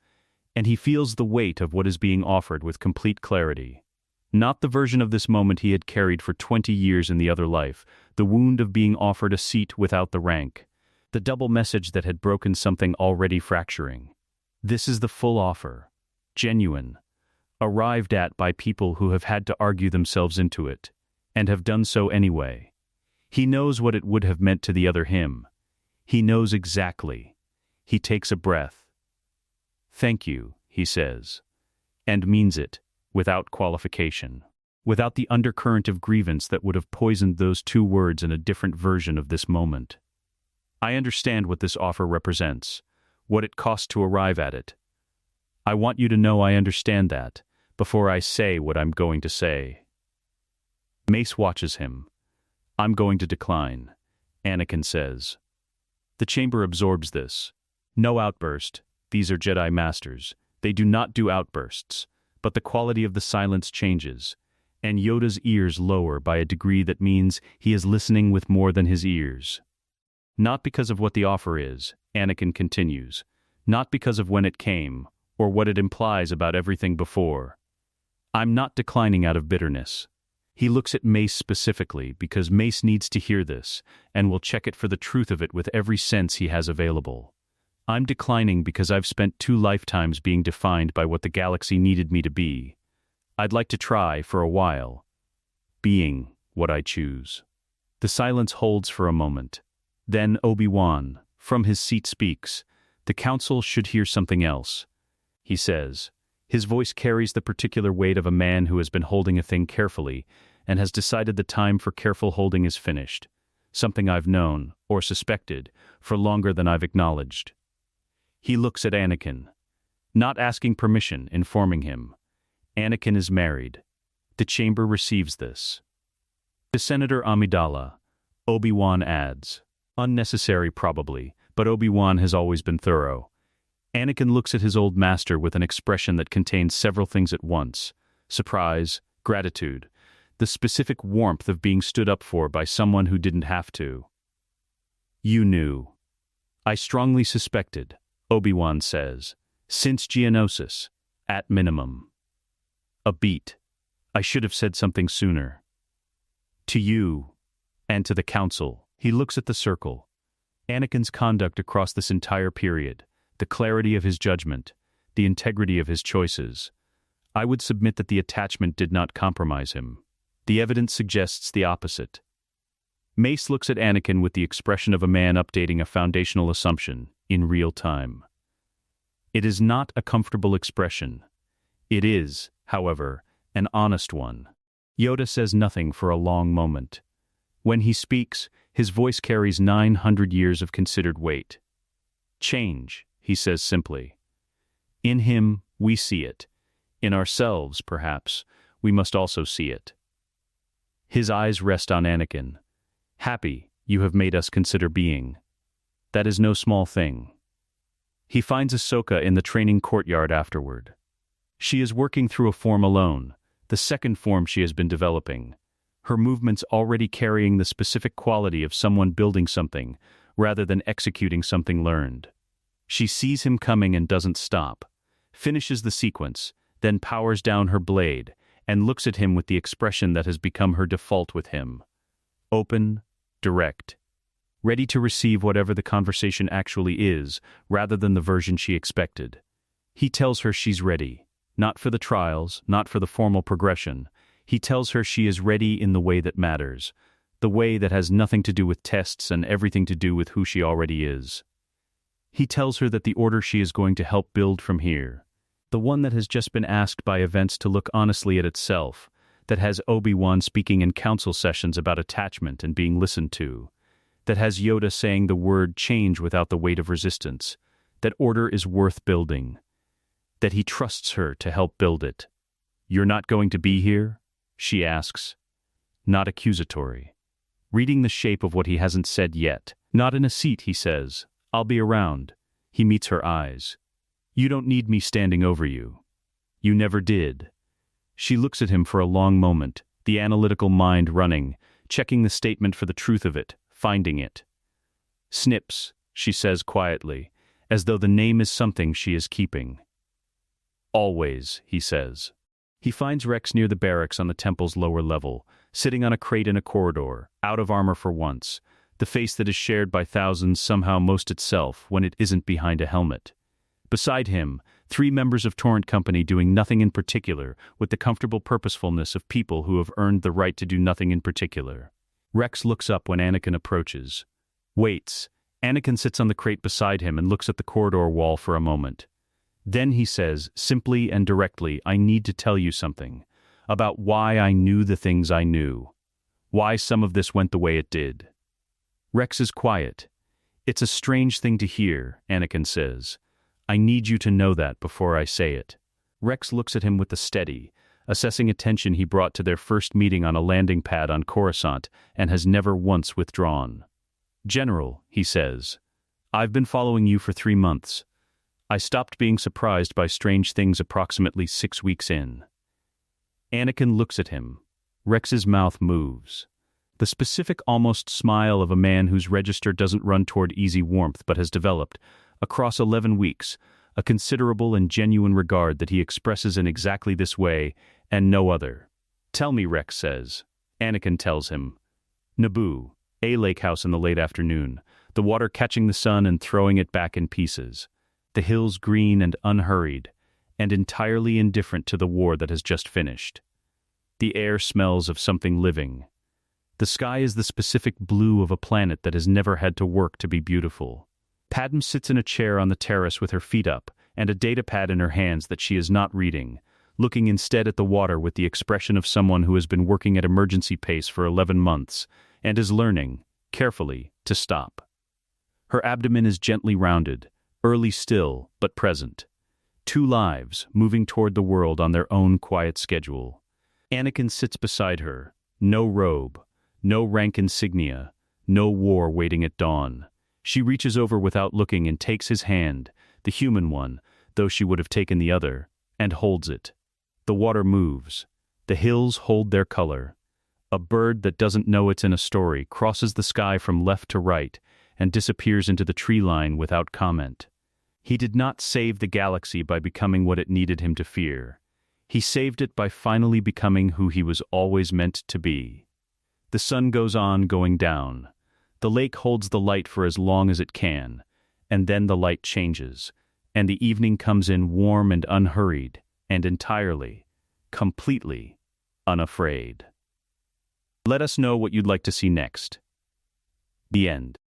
Speaker 2: and he feels the weight of what is being offered with complete clarity. Not the version of this moment he had carried for 20 years in the other life, the wound of being offered a seat without the rank, the double message that had broken something already fracturing. This is the full offer, genuine, arrived at by people who have had to argue themselves into it, and have done so anyway. He knows what it would have meant to the other him. He knows exactly. He takes a breath. Thank you, he says, and means it, without qualification, without the undercurrent of grievance that would have poisoned those 2 words in a different version of this moment. I understand what this offer represents, what it costs to arrive at it. I want you to know I understand that, before I say what I'm going to say. Mace watches him. I'm going to decline, Anakin says. The chamber absorbs this. No outburst. These are Jedi Masters. They do not do outbursts, but the quality of the silence changes, and Yoda's ears lower by a degree that means he is listening with more than his ears. Not because of what the offer is, Anakin continues, not because of when it came, or what it implies about everything before. I'm not declining out of bitterness. He looks at Mace specifically because Mace needs to hear this, and will check it for the truth of it with every sense he has available. I'm declining because I've spent 2 lifetimes being defined by what the galaxy needed me to be. I'd like to try, for a while, being what I choose. The silence holds for a moment. Then Obi-Wan, from his seat, speaks. The council should hear something else, he says. His voice carries the particular weight of a man who has been holding a thing carefully and has decided the time for careful holding is finished, something I've known, or suspected, for longer than I've acknowledged. He looks at Anakin, not asking permission, informing him. Anakin is married. The chamber receives this. To Senator Amidala, Obi-Wan adds, unnecessary probably, but Obi-Wan has always been thorough. Anakin looks at his old master with an expression that contains several things at once: surprise, gratitude, the specific warmth of being stood up for by someone who didn't have to. You knew. I strongly suspected, Obi-Wan says, since Geonosis, at minimum. A beat. I should have said something sooner. To you, and to the Council. He looks at the circle. Anakin's conduct across this entire period, the clarity of his judgment, the integrity of his choices. I would submit that the attachment did not compromise him. The evidence suggests the opposite. Mace looks at Anakin with the expression of a man updating a foundational assumption in real time. It is not a comfortable expression. It is, however, an honest one. Yoda says nothing for a long moment. When he speaks, his voice carries 900 years of considered weight. Change, he says simply. In him, we see it. In ourselves, perhaps, we must also see it. His eyes rest on Anakin. Happy, you have made us consider being. That is no small thing. He finds Ahsoka in the training courtyard afterward. She is working through a form alone, the second form she has been developing. Her movements already carrying the specific quality of someone building something, rather than executing something learned. She sees him coming and doesn't stop, finishes the sequence, then powers down her blade, and looks at him with the expression that has become her default with him. Open, direct. Ready to receive whatever the conversation actually is, rather than the version she expected. He tells her she's ready, not for the trials, not for the formal progression. He tells her she is ready in the way that matters, the way that has nothing to do with tests and everything to do with who she already is. He tells her that the order she is going to help build from here, the one that has just been asked by events to look honestly at itself, that has Obi-Wan speaking in council sessions about attachment and being listened to, that has Yoda saying the word change without the weight of resistance, that order is worth building, that he trusts her to help build it. You're not going to be here? She asks. Not accusatory. Reading the shape of what he hasn't said yet. Not in a seat, he says. I'll be around. He meets her eyes. You don't need me standing over you. You never did. She looks at him for a long moment, the analytical mind running, checking the statement for the truth of it, finding it. Snips, she says quietly, as though the name is something she is keeping. Always, he says. He finds Rex near the barracks on the temple's lower level, sitting on a crate in a corridor, out of armor for once, the face that is shared by thousands somehow most itself when it isn't behind a helmet. Beside him, 3 members of Torrent Company doing nothing in particular, with the comfortable purposefulness of people who have earned the right to do nothing in particular. Rex looks up when Anakin approaches. Waits. Anakin sits on the crate beside him and looks at the corridor wall for a moment. Then he says, simply and directly, I need to tell you something. About why I knew the things I knew. Why some of this went the way it did. Rex is quiet. It's a strange thing to hear, Anakin says. I need you to know that before I say it. Rex looks at him with a steady, assessing attention he brought to their first meeting on a landing pad on Coruscant and has never once withdrawn. General, he says, I've been following you for 3 months. I stopped being surprised by strange things approximately 6 weeks in. Anakin looks at him. Rex's mouth moves. The specific almost smile of a man whose register doesn't run toward easy warmth but has developed, across 11 weeks, a considerable and genuine regard that he expresses in exactly this way and no other. Tell me, Rex says. Anakin tells him. Naboo, a lake house in the late afternoon, the water catching the sun and throwing it back in pieces. The hills green and unhurried, and entirely indifferent to the war that has just finished. The air smells of something living. The sky is the specific blue of a planet that has never had to work to be beautiful. Padmé sits in a chair on the terrace with her feet up and a datapad in her hands that she is not reading, looking instead at the water with the expression of someone who has been working at emergency pace for 11 months and is learning, carefully, to stop. Her abdomen is gently rounded, early still, but present. 2 lives, moving toward the world on their own quiet schedule. Anakin sits beside her, no robe, no rank insignia, no war waiting at dawn. She reaches over without looking and takes his hand, the human one, though she would have taken the other, and holds it. The water moves. The hills hold their color. A bird that doesn't know it's in a story crosses the sky from left to right and disappears into the tree line without comment. He did not save the galaxy by becoming what it needed him to fear. He saved it by finally becoming who he was always meant to be. The sun goes on going down. The lake holds the light for as long as it can, and then the light changes, and the evening comes in warm and unhurried, and entirely, completely, unafraid. Let us know what you'd like to see next. The end.